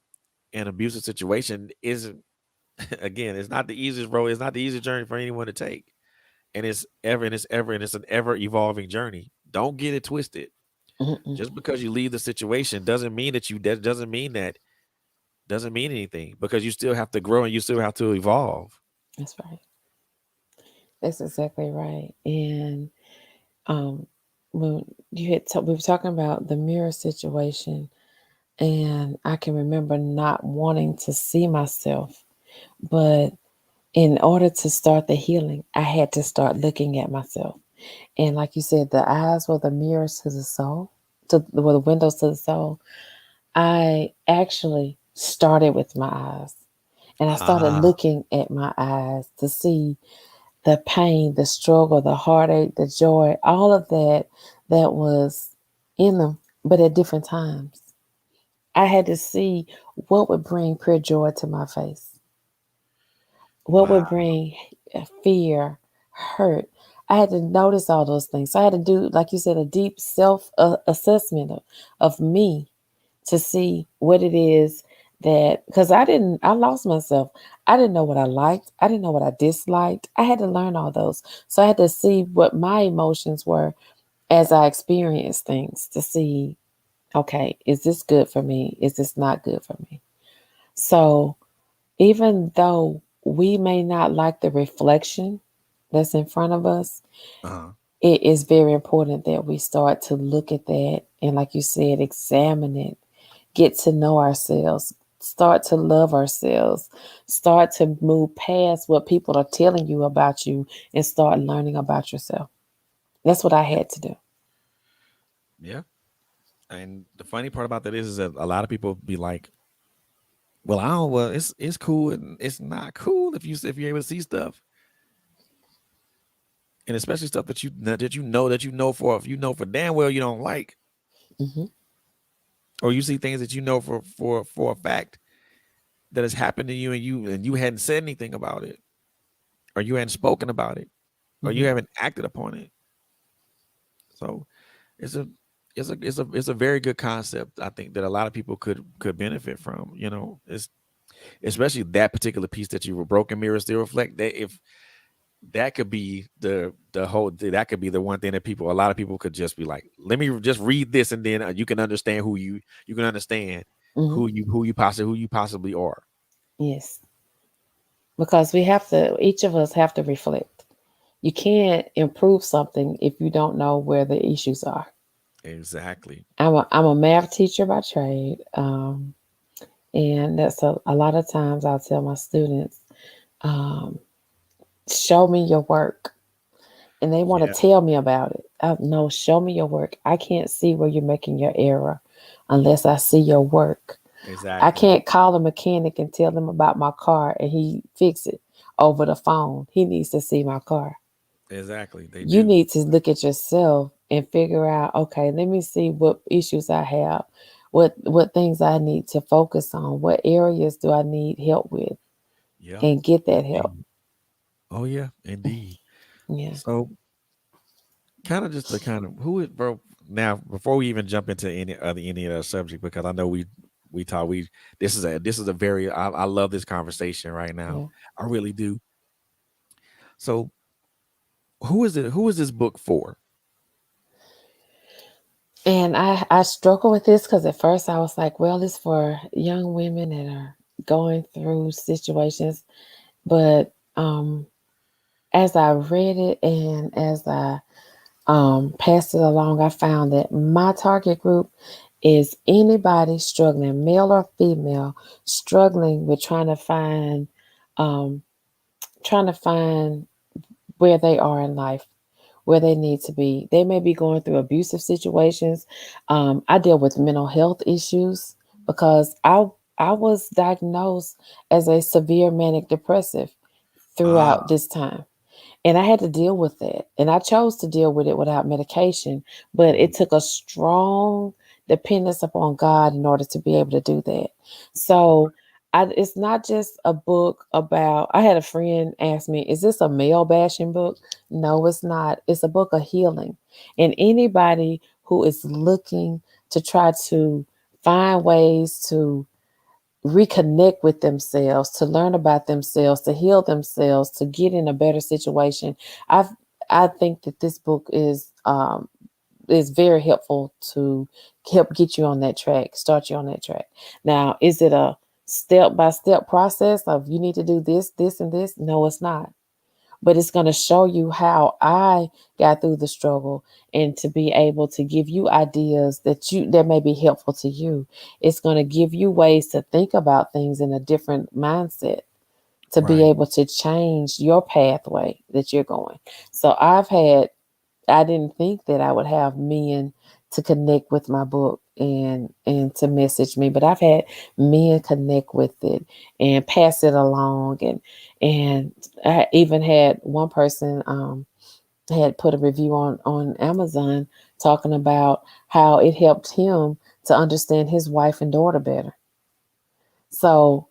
an abusive situation isn't again, it's not the easiest road. It's not the easiest journey for anyone to take. And it's an ever evolving journey. Don't get it twisted. Mhm. Mhm. Just because you leave the situation doesn't mean anything, because you still have to grow and you still have to evolve. That's right. That's exactly right. And um, when we were talking about the mirror situation, and I can remember not wanting to see myself, but in order to start the healing, I had to start looking at myself. And like you said, the eyes were the mirrors to the soul, were the windows to the soul. I actually started with my eyes, and I started Ah, looking at my eyes to see the pain, the struggle, the heartache, the joy, all of that that was in them, but at different times. I had to see what would bring pure joy to my face, what would wow. bring fear, hurt. I had to notice all those things. So I had to do, like you said, a deep self assessment of me to see what it is that, because I lost myself. I didn't know what I liked. I didn't know what I disliked. I had to learn all those. So I had to see what my emotions were as I experienced things to see, okay, is this good for me? Is this not good for me? So even though we may not like the reflection that's in front of us, Uh-huh. it is very important that we start to look at that and, like you said, examine it, get to know ourselves, start to love ourselves, start to move past what people are telling you about you and start learning about yourself. That's what I Yeah. had to do. Yeah. And the funny part about that is that a lot of people be like, well, I don't, well, it's cool and it's not cool if you're able to see stuff, and especially stuff that you know for damn well you don't like, Hmm. or you see things that you know for a fact that has happened to you, and you hadn't said anything about it, or you hadn't spoken about it, or Hmm. you haven't acted upon it. So it's a it's a very good concept, I think, that a lot of people could benefit from. It's especially that particular piece that you were broken mirror still reflect, that if that could be the whole, that could be the one thing that a lot of people could just be like, let me just read this, and then you can understand you can understand. Hmm. who you possibly are. Yes, because we have to. Each of us have to reflect. You can't improve something if you don't know where the issues are. Exactly. I'm a math teacher by trade, and that's a lot of times I'll tell my students, um, "Show me your work," and they want Yeah, to tell me about it. No, show me your work. I can't see where you're making your error unless I see your work. I exactly. can't call a mechanic and tell them about my car and he fix it over the phone. He needs to see my car. Exactly. They You do. need to look at yourself and figure out, okay, let me see what issues I have, what things I need to focus on, what areas do I need help with, Yeah, and get that help. indeed. Oh yeah, indeed. Yeah. So kind of just to kind of who is bro now before we even jump into any other subject, because I know we talk we this is a very I love this conversation right now. Yeah. I really do. So who is this book for? And I struggle with this because at first I was like, well, it's for young women that are going through situations. But as I read it and as I passed it along, I found that my target group is anybody struggling, male or female, struggling with um, trying to find where they are in life, where they need to be. They may be going through abusive situations. I deal with mental health issues because I was diagnosed as a severe manic depressive Ah, throughout this time. And I had to deal with that. And I chose to deal with it without medication, but mm, it took a strong dependence upon God in order to be able to do that. So it's not just a book about, I had a friend ask me, is this a male bashing book? No, it's not. It's a book of healing. And anybody who is looking to try to find ways to reconnect with themselves, to learn about themselves, to heal themselves, to get in a better situation. I I think that this book is very helpful to help get you on that track, start you on that track. Now, is it a step by step process of you need to do this, this, and this? No, it's not, but it's going to show you how I got through the struggle and to be able to give you ideas that may be helpful to you. It's going to give you ways to think about things in a different mindset to be right, able to change your pathway that you're going. So I didn't think that I would have men to connect with my book and to message me, but I've had men connect with it and pass it along, and I even had one person had put a review on Amazon talking about how it helped him to understand his wife and daughter better. So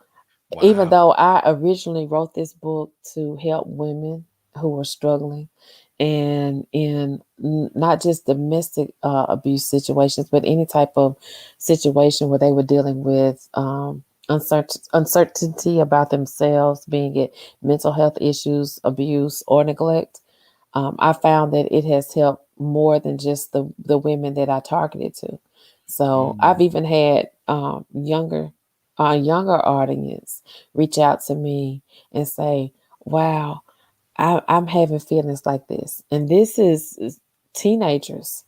even wow, though I originally wrote this book to help women who are struggling and in not just domestic abuse situations, but any type of situation where they were dealing with uncertainty about themselves, being it mental health issues, abuse, or neglect. I found that it has helped more than just the women that I targeted to. So mm, I've even had younger audience reach out to me and say, "Wow, I'm having feelings like this," and this is teenagers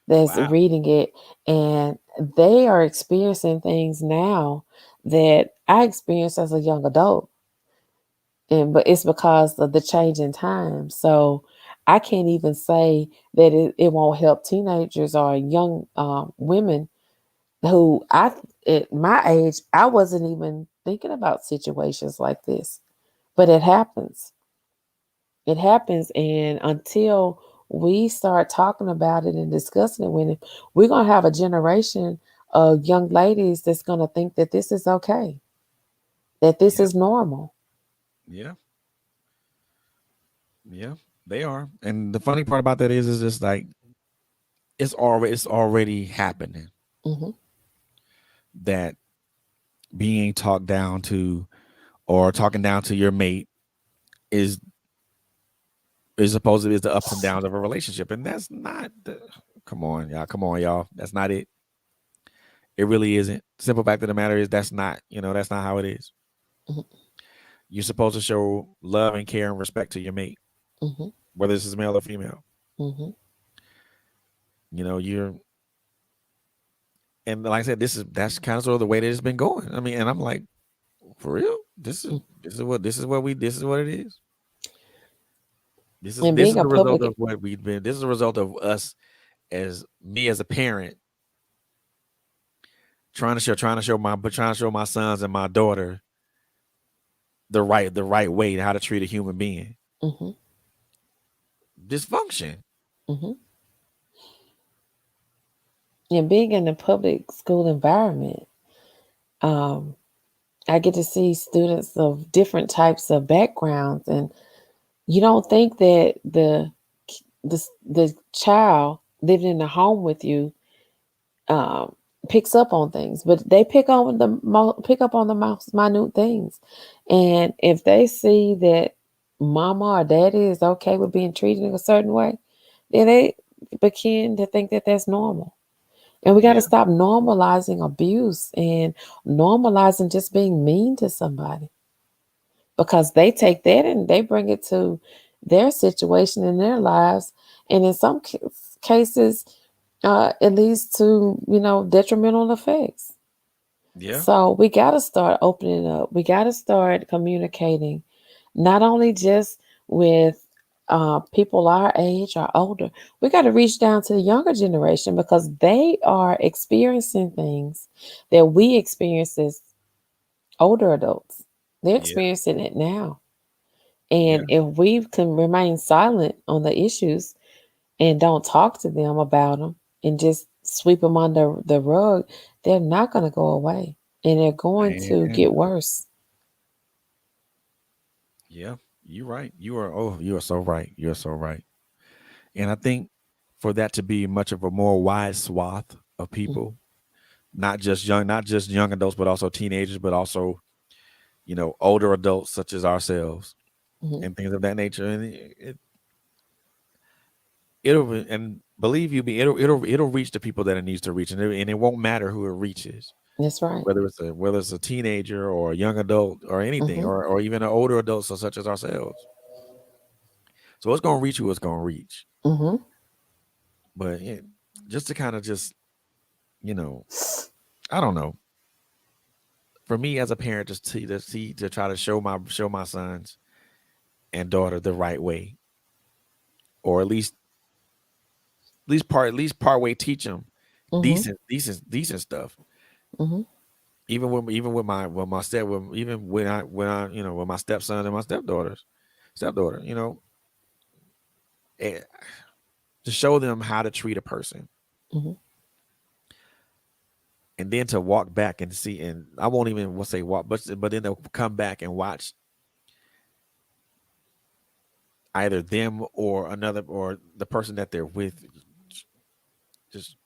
that's wow, reading it, and they are experiencing things now that I experienced as a young adult, and but it's because of the change in time. So I can't even say that it won't help teenagers or young women who at my age I wasn't even thinking about situations like this, but it happens. It happens, and until we start talking about it and discussing it with it, we're gonna have a generation of young ladies that's gonna think that this is okay, that this yeah, is normal. yeah, yeah. They are, and the funny part about that is just like it's already happening Hmm. that being talked down to or talking down to your mate is supposedly is the ups and downs of a relationship, and that's not the. Come on, y'all. Come on, y'all. That's not it. It really isn't. Simple fact of the matter is that's not, that's not how it is. Mhm. You're supposed to show love and care and respect to your mate, Mhm. whether this is male or female. Mhm. You're and like I said, that's kind of sort of the way that it's been going. I mean, and I'm like, for real, Mm. this is what it is. And This is being a the result public of what we've been. This is a result of us as me as a parent trying to show my sons and my daughter the right way how to treat a human being. Mhm. Dysfunction. Mhm. And being in a public school environment, um, I get to see students of different types of backgrounds, and you don't think that the child living in the home with you um, picks up on things, but they pick up on the most minute things. And if they see that mama or daddy is okay with being treated in a certain way, then they begin to think that that's normal. And we got to Yeah. stop normalizing abuse and normalizing just being mean to somebody, because they take that and they bring it to their situation in their lives. And in some cases, it leads to, detrimental effects. Yeah. So we got to start opening up. We got to start communicating, not only just with people our age or older. We got to reach down to the younger generation, because they are experiencing things that we experience as older adults. They're Yeah. experiencing it now. Yeah. And if we can remain silent on the issues and don't talk to them about them and just sweep them under the rug, they're not going to go away, and they're going to Man. get worse. Yeah. You're right. You are so right. You're so right. And I think for that to be much of a more wide swath of people, not just young adults, but also teenagers, but also, older adults such as ourselves Mm-hmm. and things of that nature. And and believe you me, it'll reach the people that it needs to reach, and it won't matter who it reaches, That's right. whether it's a teenager or a young adult or anything, Mm-hmm. or even an older adult, such as ourselves. So it's gonna reach who it's gonna reach. Mm-hmm. But yeah, just to kind of just, you know, I don't know. For me as a parent, just to try to show my sons and daughter the right way, or at least part way teach them Mm-hmm. decent stuff. Mm-hmm. Even with my step with even when I with my stepson and my stepdaughter, eh, to show them how to treat a person, Mm-hmm. and then to walk back and see, and I won't even will say walk, but then they'll come back and watch either them or another or the person that they're with just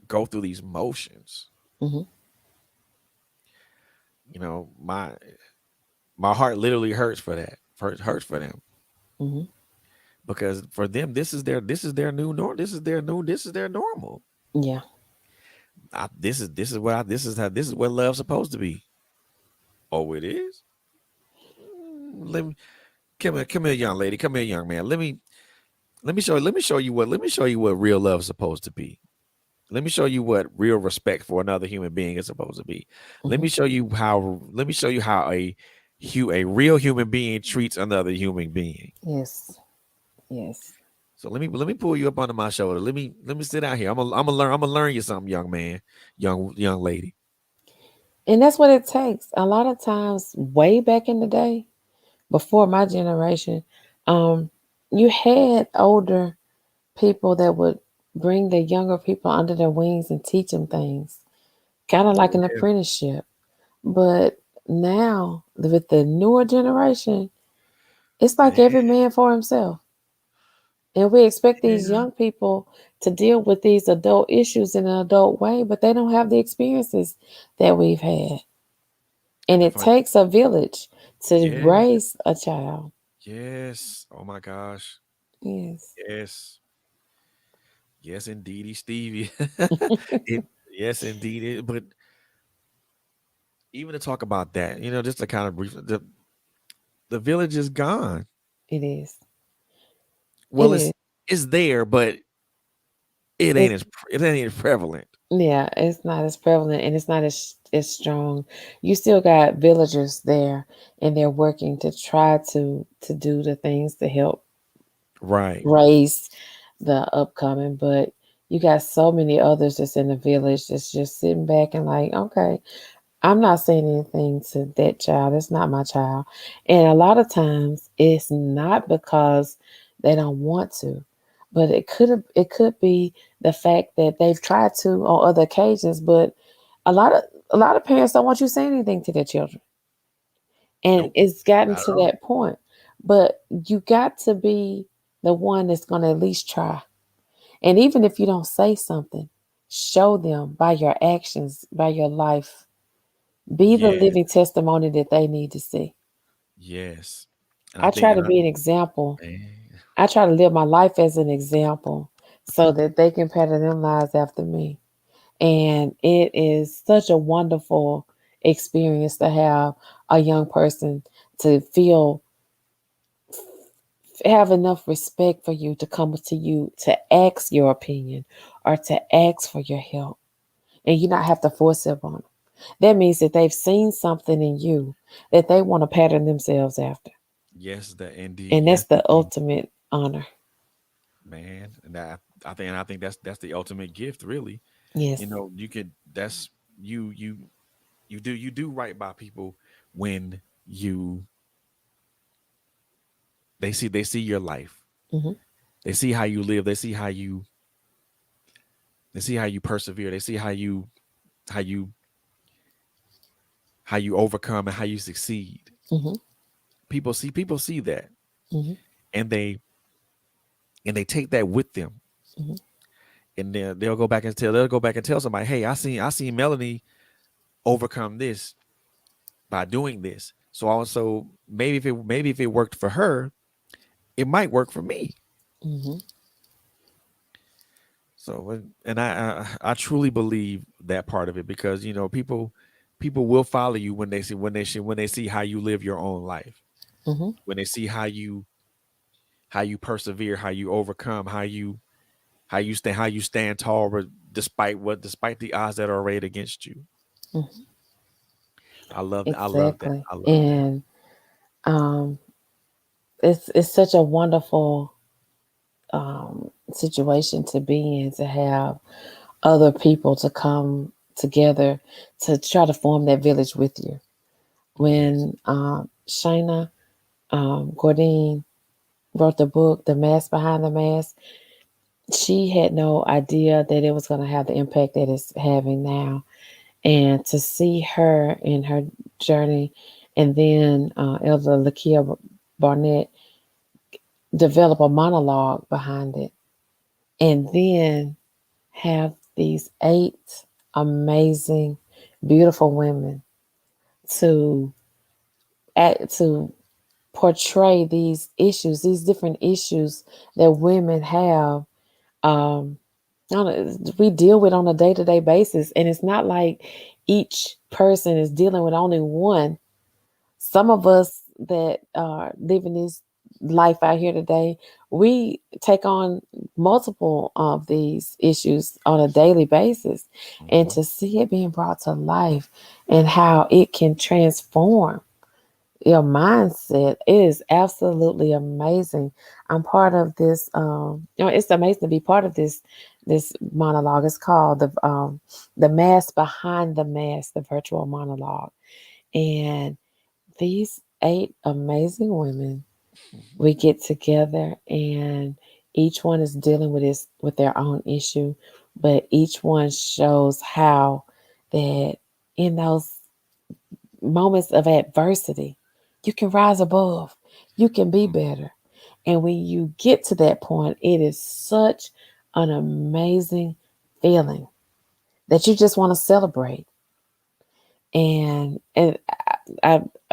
go through these motions. Mm-hmm. My heart literally hurts for that. Hurts for them, Mm-hmm. because for them this is their new norm. This is their normal. Yeah. This is what love's supposed to be. Oh, it is. Let me come here, young lady. Come here, young man. Let me show you what real love is supposed to be. Let me show you what real respect for another human being is supposed to be. Let Mm-hmm. me show you how. Let me show you how a real human being treats another human being. Yes. Yes. So let me pull you up under my shoulder. Let me sit out here. I'm gonna learn you something, young man, young lady. And that's what it takes. A lot of times, way back in the day, before my generation, um, you had older people that would bring the younger people under their wings and teach them things, kind of like Oh an yeah, apprenticeship. But now, with the newer generation, it's like man. every man for himself. And we expect these Yeah. young people to deal with these adult issues in an adult way, but they don't have the experiences that we've had. And And it if I, takes a village to yeah, raise a child. yes. Oh my gosh. Yes. Yes. Yes, indeedy, Stevie. it Yes, indeed. But even to talk about that, just to kind of brief, the village is gone. It is. It Well, is. it's there, but It's it ain't as prevalent. yeah, it's not as prevalent and it's not as strong. You still got villagers there and they're working to try to do the things to help Right. raise the upcoming, but you got so many others that's in the village that's just sitting back and like, okay, I'm not saying anything to that child. It's not my child. And a lot of times it's not because they don't want to, but it could be the fact that they've tried to on other occasions, but a lot of a lot of parents don't want you saying anything to their children. And Nope. it's gotten Not at to all. that point. But you got to be the one that's going to at least try. And even if you don't say something, show them by your actions, by your life. Be the Yes. living testimony that they need to see. Yes. And I I think, try to be an example. man, I try to live my life as an example so that they can pattern their lives after me. And it is such a wonderful experience to have a young person to feel have enough respect for you to come to you to ask your opinion or to ask for your help and you not have to force it on them. That means that they've seen something in you that they want to pattern themselves after. yes, that indeed, And yes, that's the indeed, ultimate honor. man. And I think that's the ultimate gift, really. Yes. You could that's you do right by people when you they see your life. Hmm. They see how you live. They see how you persevere. They see how you how you overcome and how you succeed. Hmm. People see that, Hmm. and they take that with them, Hmm. and then they'll go back and tell somebody, hey, I seen Melanie overcome this by doing this. So also maybe if it worked for her, it might work for me. Hmm. So and I truly believe that part of it, because people will follow you when they see how you live your own life, Hmm. when they see how you persevere, how you overcome, how you stand tall, despite the odds that are arrayed against you. Hmm. I love that. I love that. Exactly. I love that. And um, it's such a wonderful situation to be in to have other people to come together to try to form that village with you. Yes. When Shayna Gordine wrote the book, The Mask Behind the Mask, she had no idea that it was going to have the impact that it's having now. And to see her in her journey, and then Elder Lakia Barnett develop a monologue behind it, and then have these 8 amazing, beautiful women to to portray these issues, these different issues that women have. Um, we deal with on a day-to-day basis, and it's not like each person is dealing with only one. Some of us that are living this life out here today, we take on multiple of these issues on a daily basis, and Hmm. to see it being brought to life and how it can transform your mindset is absolutely amazing. I'm part of this. It's amazing to be part of this monologue. It's called the Mask Behind the Mask, the virtual monologue, and these 8 amazing women, we get together, and each one is dealing with their own issue, but each one shows how that in those moments of adversity, you can rise above, you can be better. And when you get to that point, it is such an amazing feeling that you just want to celebrate. And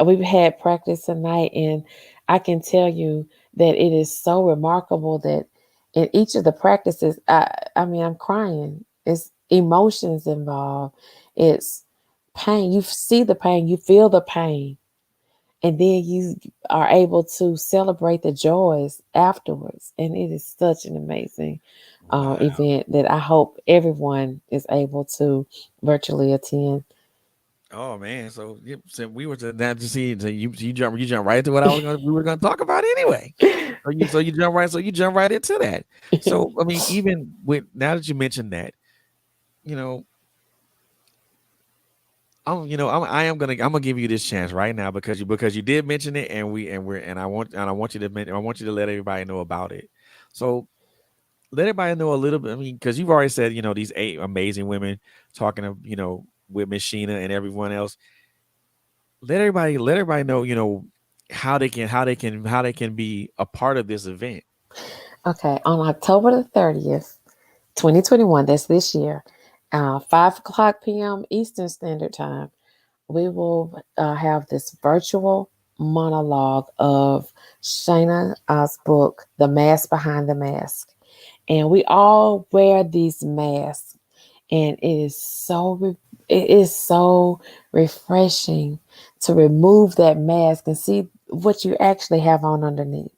we've had practice tonight, and I can tell you that it is so remarkable that in each of the practices, I mean, I'm crying. emotions involved. It's pain. You see the pain, you feel the pain, and then you are able to celebrate the joys afterwards. And it is such an amazing Wow. event that I hope everyone is able to virtually attend. Oh man, so we were to now to see so you jump right into what we were gonna talk about anyway. You jump right into that. So I mean, even with now that you mentioned that, you know, I am gonna give you this chance right now because you did mention it and I want you to I want you to let everybody know about it. So let everybody know a little bit. I mean, because you've already said these 8 amazing women talking to with Miss Sheena and everyone else. Let everybody know how they can be a part of this event. Okay, on October the 30th, 2021, that's this year, 5 o'clock p.m. Eastern Standard Time, we will have this virtual monologue of Shayna's book, The Mask Behind the Mask. And we all wear these masks, and it is so refreshing to remove that mask and see what you actually have on underneath.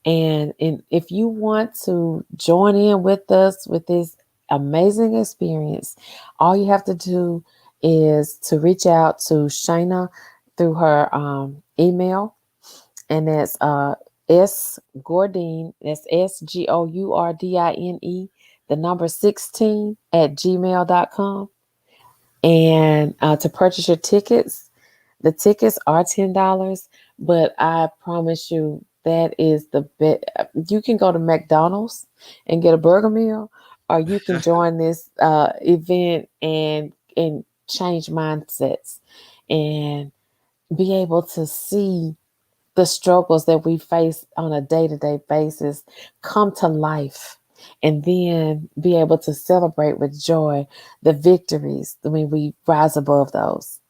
And if you want to join in with us with this amazing experience, all you have to do is to reach out to Shayna through her email, and that's S Gordine, that's SGOURDINE, the number 16 at gmail.com. And to purchase your tickets, the tickets are $10, but I promise you that is the best. You can go to McDonald's and get a burger meal, or you can join this event and change mindsets and be able to see the struggles that we face on a day-to-day basis come to life, and then be able to celebrate with joy the victories when we rise above those.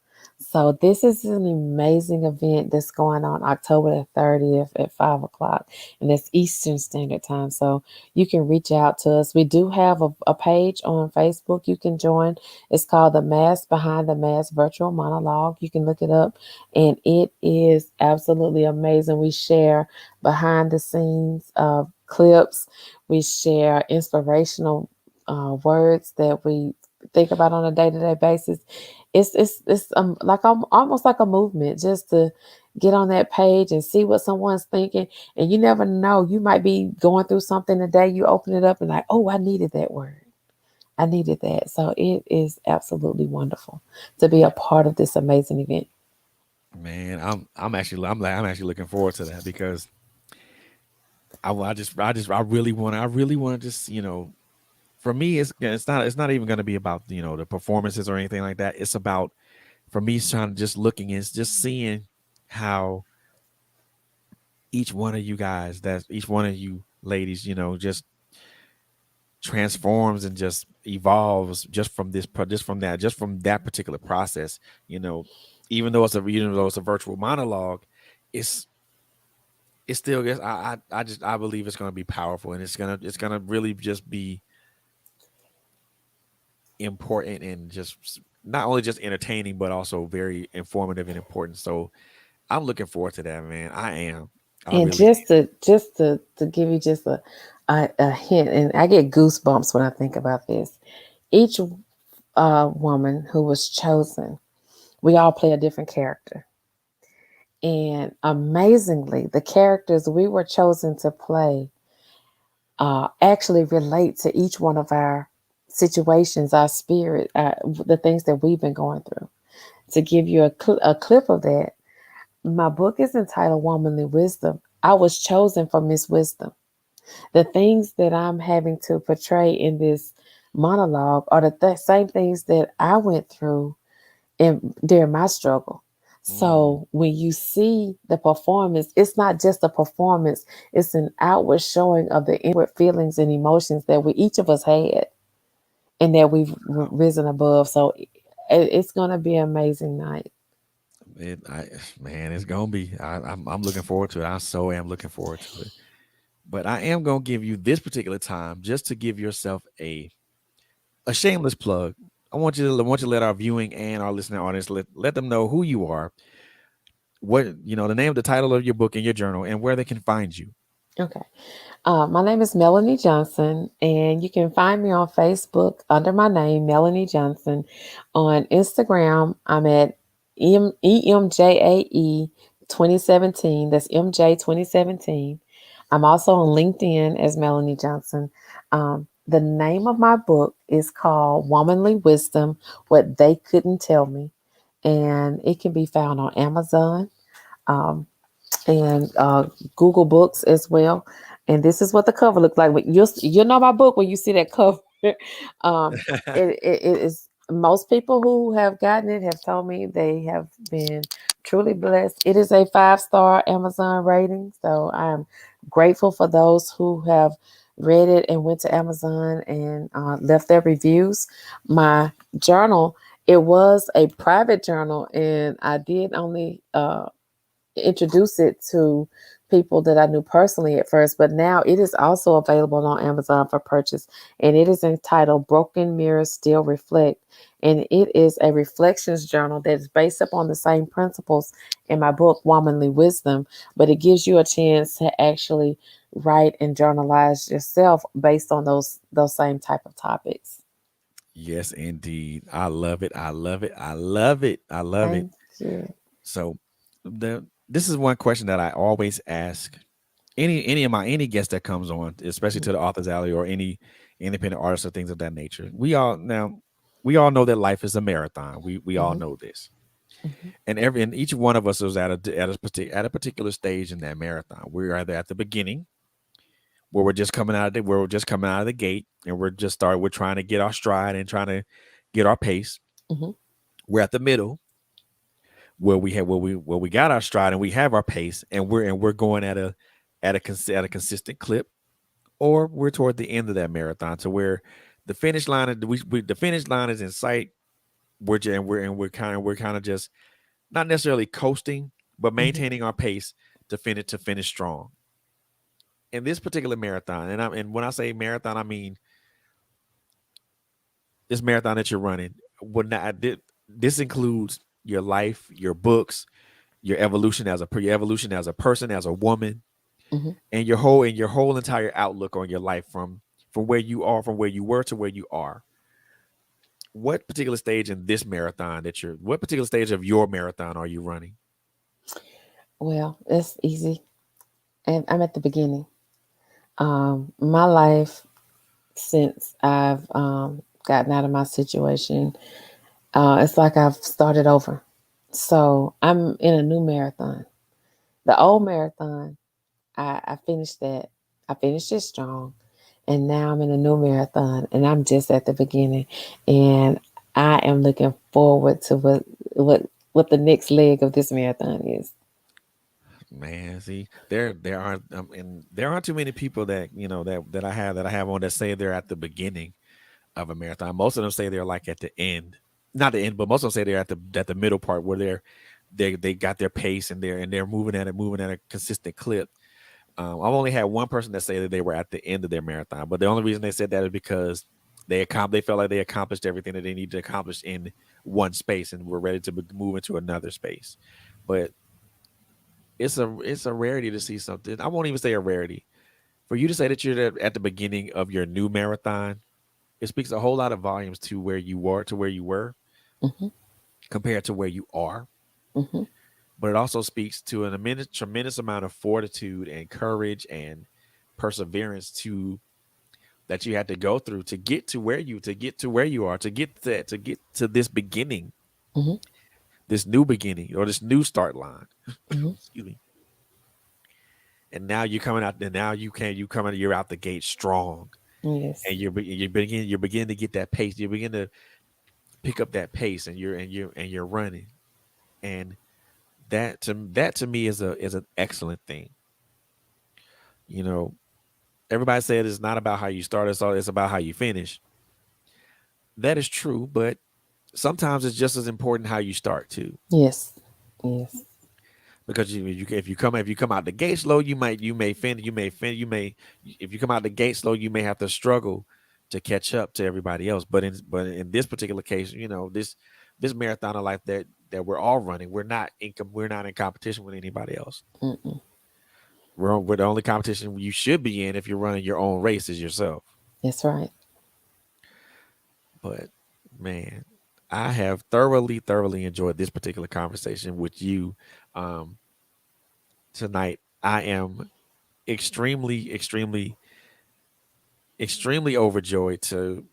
So this is an amazing event that's going on October the 30th at 5 o'clock, and it's Eastern Standard Time. So you can reach out to us. We do have a page on Facebook you can join. It's called The Mask Behind the Mask Virtual Monologue. You can look it up, and it is absolutely amazing. We share behind the scenes clips, we share inspirational words that we think about on a day-to-day basis. It's like almost like a movement just to get on that page and see what someone's thinking. And you never know, you might be going through something today, you open it up and like, oh, I needed that word, I needed that. So it is absolutely wonderful to be a part of this amazing event. Man, I'm actually looking forward to that because I really want to just for me it's not even going to be about the performances or anything like that. It's about for me it's trying to just looking and just seeing how each one of you guys that each one of you ladies just transforms and just evolves just from that particular process. you know even though it's a virtual monologue, it's it's still yes I believe it's going to be powerful, and it's going to really just be important and just not only just entertaining but also very informative and important. So I'm looking forward to that, man. I And really just to give you just a hint, and I get goosebumps when I think about this. Each woman who was chosen, we all play a different character. And amazingly, the characters we were chosen to play actually relate to each one of our situations, our spirit, the things that we've been going through. To give you a clip of that, my book is entitled Womanly Wisdom. I was chosen for Miss Wisdom. The things that I'm having to portray in this monologue are the same things that I went through during my struggle. mm, So when you see the performance, it's not just a performance, it's an outward showing of the inward feelings and emotions that we each of us had and that we've wow. risen above. So it's going to be an amazing night. Man, it's gonna be. I'm looking forward to it. I so am looking forward to it. But I am gonna give you this particular time just to give yourself a shameless plug. I want you to let our viewing and our listening audience let them know who you are, what the name, the title of your book and your journal, and where they can find you. Okay. My name is Melanie Johnson, and you can find me on Facebook under my name, Melanie Johnson. On Instagram, I'm at EMJAE 2017. That's MJ 2017. I'm also on LinkedIn as Melanie Johnson. The name of my book is called Womanly Wisdom: What They Couldn't Tell Me, and it can be found on Amazon. Um, and Google Books as well. And this is what the cover looks like. But you'll know my book when you see that cover. um, it is, most people who have gotten it have told me they have been truly blessed. It is a 5-star Amazon rating, so I'm grateful for those who have read it and went to Amazon and left their reviews. My journal, it was a private journal, and I did only introduce it to people that I knew personally at first, but now it is also available on Amazon for purchase, and it is entitled Broken Mirrors Still Reflect. And it is a reflections journal that is based upon the same principles in my book, Womanly Wisdom, but it gives you a chance to actually write and journalize yourself based on those same type of topics. Yes, indeed. I love it. I love it. I love it. I love it. Thank you. So this is one question that I always ask any guest that comes on, especially to the Authors Alley or any independent artists or things of that nature. We all know that life is a marathon. We all Hmm. know this. Hmm. And each one of us is at a particular stage in that marathon. We're either at the beginning, where we're just coming out of the gate, and we're trying to get our stride and trying to get our pace. Hmm. We're at the middle, where we got our stride and we have our pace, and we're going at a consistent clip. Or we're toward the end of that marathon, to where the finish line the finish line is in sight. We're kind of just not necessarily coasting, but Hmm. maintaining our pace to finish strong in this particular marathon. And when I say marathon, I mean this marathon that you're running. This includes your life, your books, your evolution as a person, as a woman, Hmm. and your whole entire outlook on your life, from where you are, from where you were to where you are. What particular stage of your marathon are you running? Well, it's easy. And I'm at the beginning. My life since I've gotten out of my situation, it's like I've started over. So I'm in a new marathon. The old marathon, I finished that. I finished it strong. And now I'm in a new marathon, and I'm just at the beginning. And I am looking forward to what the next leg of this marathon is. Man, see, there aren't too many people that I have on that say they're at the beginning of a marathon. Most of them say they're like at the end, not the end, but most of them say they're at the middle part, where they got their pace, and they're moving at a consistent clip. I've only had one person that say that they were at the end of their marathon, but the only reason they said that is because they felt like they accomplished everything that they needed to accomplish in one space, and were ready to move into another space. But it's a rarity to see something. I won't even say a rarity for you to say that you're at the beginning of your new marathon. It speaks a whole lot of volumes to where you were Hmm. compared to where you are. Hmm. But it also speaks to an immense, tremendous amount of fortitude and courage and perseverance to that you had to go through to get to where you are, to get to this beginning, Hmm. this new beginning, or this new start line. Hmm. Excuse me. And now you're coming out. And now you're out the gate strong, Yes. and you're beginning to get that pace. You begin to pick up that pace, and you're running. And that to me is an excellent thing. You know, everybody said it's not about how you start, it's about how you finish. That is true, but sometimes it's just as important how you start too. Yes. Yes. Because if you come out the gate slow, you may fin you may fin you may if you come out the gate slow, you may have to struggle to catch up to everybody else. But in this particular case, this marathon of life that we're all running, we're not in competition with anybody else. Mm-mm. We're the only competition you should be in if you're running your own race is yourself. That's right. But man, I have thoroughly enjoyed this particular conversation with you um, tonight. I am extremely overjoyed to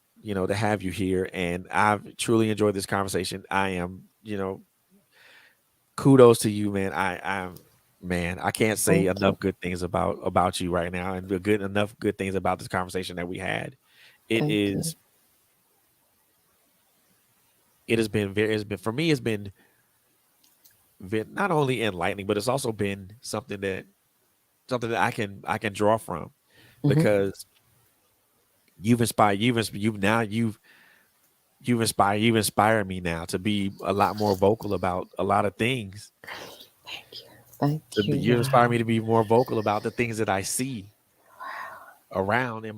have you here, and I've truly enjoyed this conversation. I am, kudos to you, man. Man, I can't say Thank you. enough good things about you right now, and enough good things about this conversation that we had. It Thank you. is it has been very it's been for me, it's been not only enlightening, but it's also been something that I can draw from, Hmm. because you've inspired me now to be a lot more vocal about a lot of things. Thank you. Thank you. You inspire me Wow. to be more vocal about the things that I see around in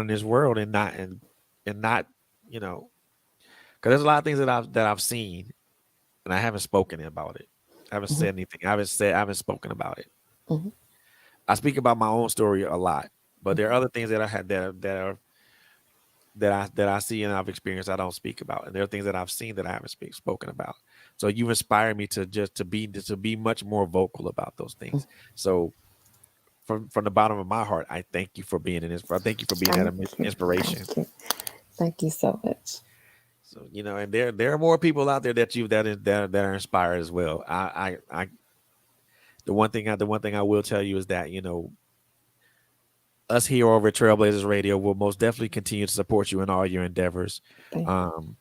this world, and not you know because there's a lot of things that I've seen, and I haven't spoken about it. I haven't Hmm. said anything. I haven't spoken about it. Hmm. I speak about my own story a lot, but there are other things that I had that I see and I've experienced I don't speak about, and there are things that I've seen that I haven't spoken about. So you inspire me to be much more vocal about those things. So from the bottom of my heart, I thank you for being in this. I thank you for being that Thank you. inspiration. Thank you. Thank you so much. So and there are more people out there that are inspired as well. The one thing I will tell you is that us here over at Trailblazers Radio will most definitely continue to support you in all your endeavors. Thank Um,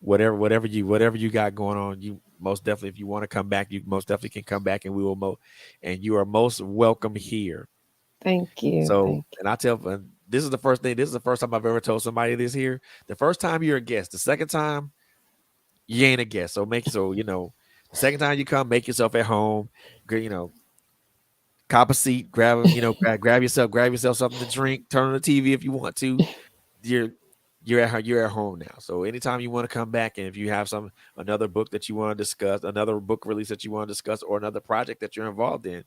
whatever you got going on, you most definitely, if you want to come back, you most definitely can come back, and and you are most welcome here. thank you. So, Thank you. and this is the first thing. This is the first time I've ever told somebody this here. The first time you're a guest. The second time you ain't a guest. The second time you come, make yourself at home. Cop a seat, grab yourself something to drink, turn on the TV if you want to. You're you're at home now. So anytime you want to come back, and if you have another book that you want to discuss, another book release that you want to discuss, or another project that you're involved in,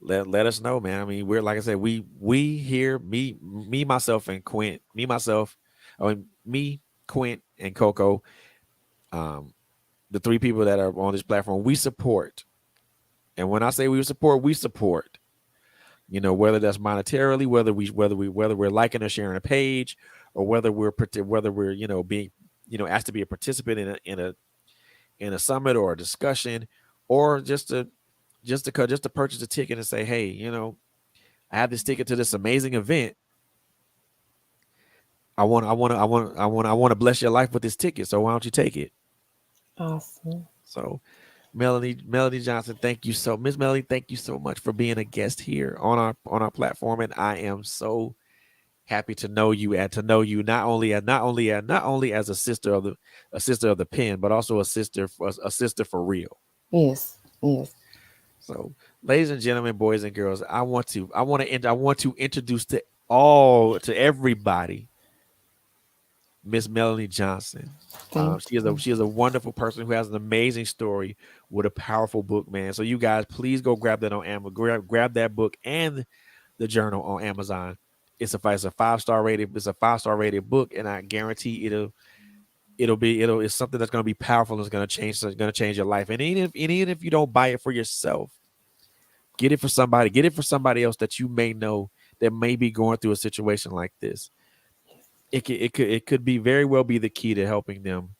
let us know, man. I mean, we're, like I said, we here, me myself and Quint, me, Quint, and Coco, um, the three people that are on this platform, we support. And when I say we support, we support. Whether that's monetarily, whether we're liking or sharing a page, or whether we're being asked to be a participant in a summit or a discussion, or just to purchase a ticket and say, hey, I have this ticket to this amazing event. I want to bless your life with this ticket. So why don't you take it? Awesome. So Melody Johnson, thank you Miss Melody, thank you so much for being a guest here on our platform, and I am so happy to know you, and to know you not only as a sister of the pen, but also a sister for real. Yes. Yes. So, ladies and gentlemen, boys and girls, I want to introduce to everybody Miss Melanie Johnson. Thank She is a you. she is a wonderful person who has an amazing story with a powerful book, man. So you guys, please go grab that on Amazon. Grab that book and the journal on Amazon. It's a 5-star rated. It's a 5-star rated book, and I guarantee it's something that's going to be powerful. It's going to change your life. And even if you don't buy it for yourself, get it for somebody. Get it for somebody else that you may know that may be going through a situation like this. It could be very well be the key to helping them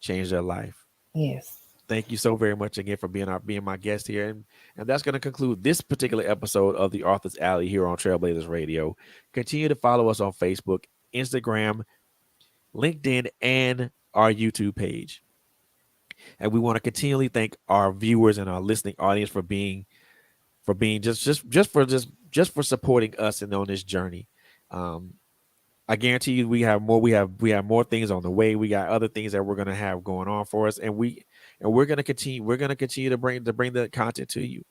change their life. Yes. Thank you so very much again for being my guest here. And that's going to conclude this particular episode of the Arthur's Alley here on Trailblazers Radio. Continue to follow us on Facebook, Instagram, LinkedIn, and our YouTube page. And we want to continually thank our viewers and our listening audience for being just for supporting us and on this journey. Um, I guarantee you, we have more things on the way. We got other things that we're gonna have going on for us, and we're gonna continue to bring the content to you.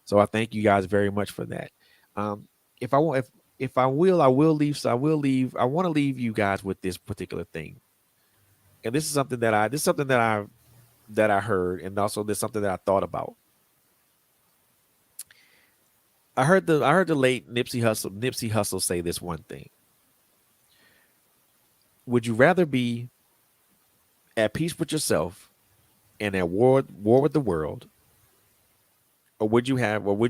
So I thank you guys very much for that. Um, if I want, if I will, I will leave. So I will leave. I want to leave you guys with this particular thing. And this is something that I heard, and also there's something that I thought about. I heard the late Nipsey Hussle say this one thing. Would you rather be at peace with yourself and at war with the world, or would you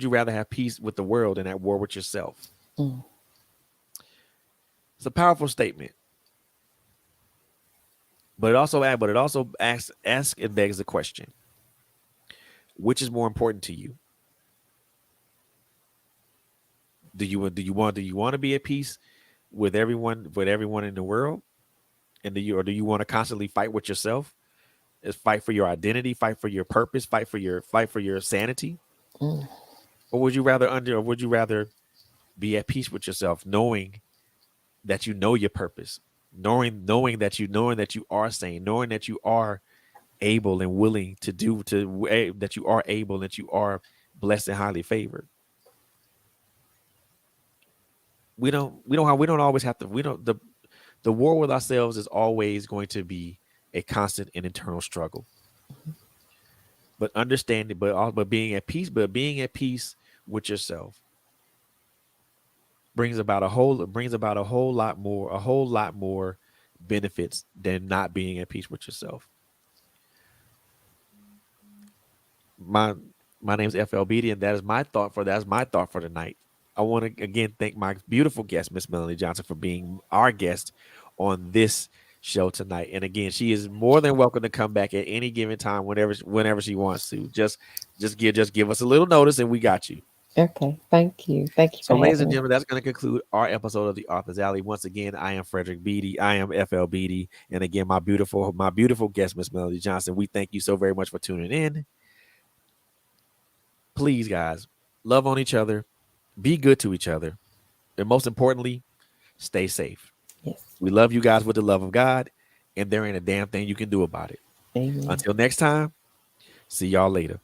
rather have peace with the world and at war with yourself? Mm. It's a powerful statement, but it also asks and begs the question: which is more important to you? Do you want to be at peace with everyone in the world, and do you want to constantly fight with yourself? Is fight for your identity, fight for your purpose, fight for your sanity, Mm. or would you rather be at peace with yourself, knowing that you know your purpose, knowing that you are sane, knowing that you are able and willing to that you are able, that you are blessed and highly favored. We don't always have to. We don't the war with ourselves is always going to be a constant and internal struggle. But understanding, but being at peace with yourself brings about a whole lot more benefits than not being at peace with yourself. My my name is FLBD, and that's my thought for tonight. I want to again thank my beautiful guest, Miss Melanie Johnson, for being our guest on this show tonight. And again, she is more than welcome to come back at any given time, whenever she wants to. Just give us a little notice, and we got you. Okay. Thank you. Thank you So, for ladies having and me. gentlemen, that's going to conclude our episode of the Author's Alley. Once again, I am Frederick Beatty. I am FL Beatty, and again, my beautiful guest, Miss Melody Johnson. We thank you so very much for tuning in. Please, guys, love on each other, be good to each other, and most importantly, stay safe. Yes. We love you guys with the love of God, and there ain't a damn thing you can do about it. Amen. Until next time, see y'all later.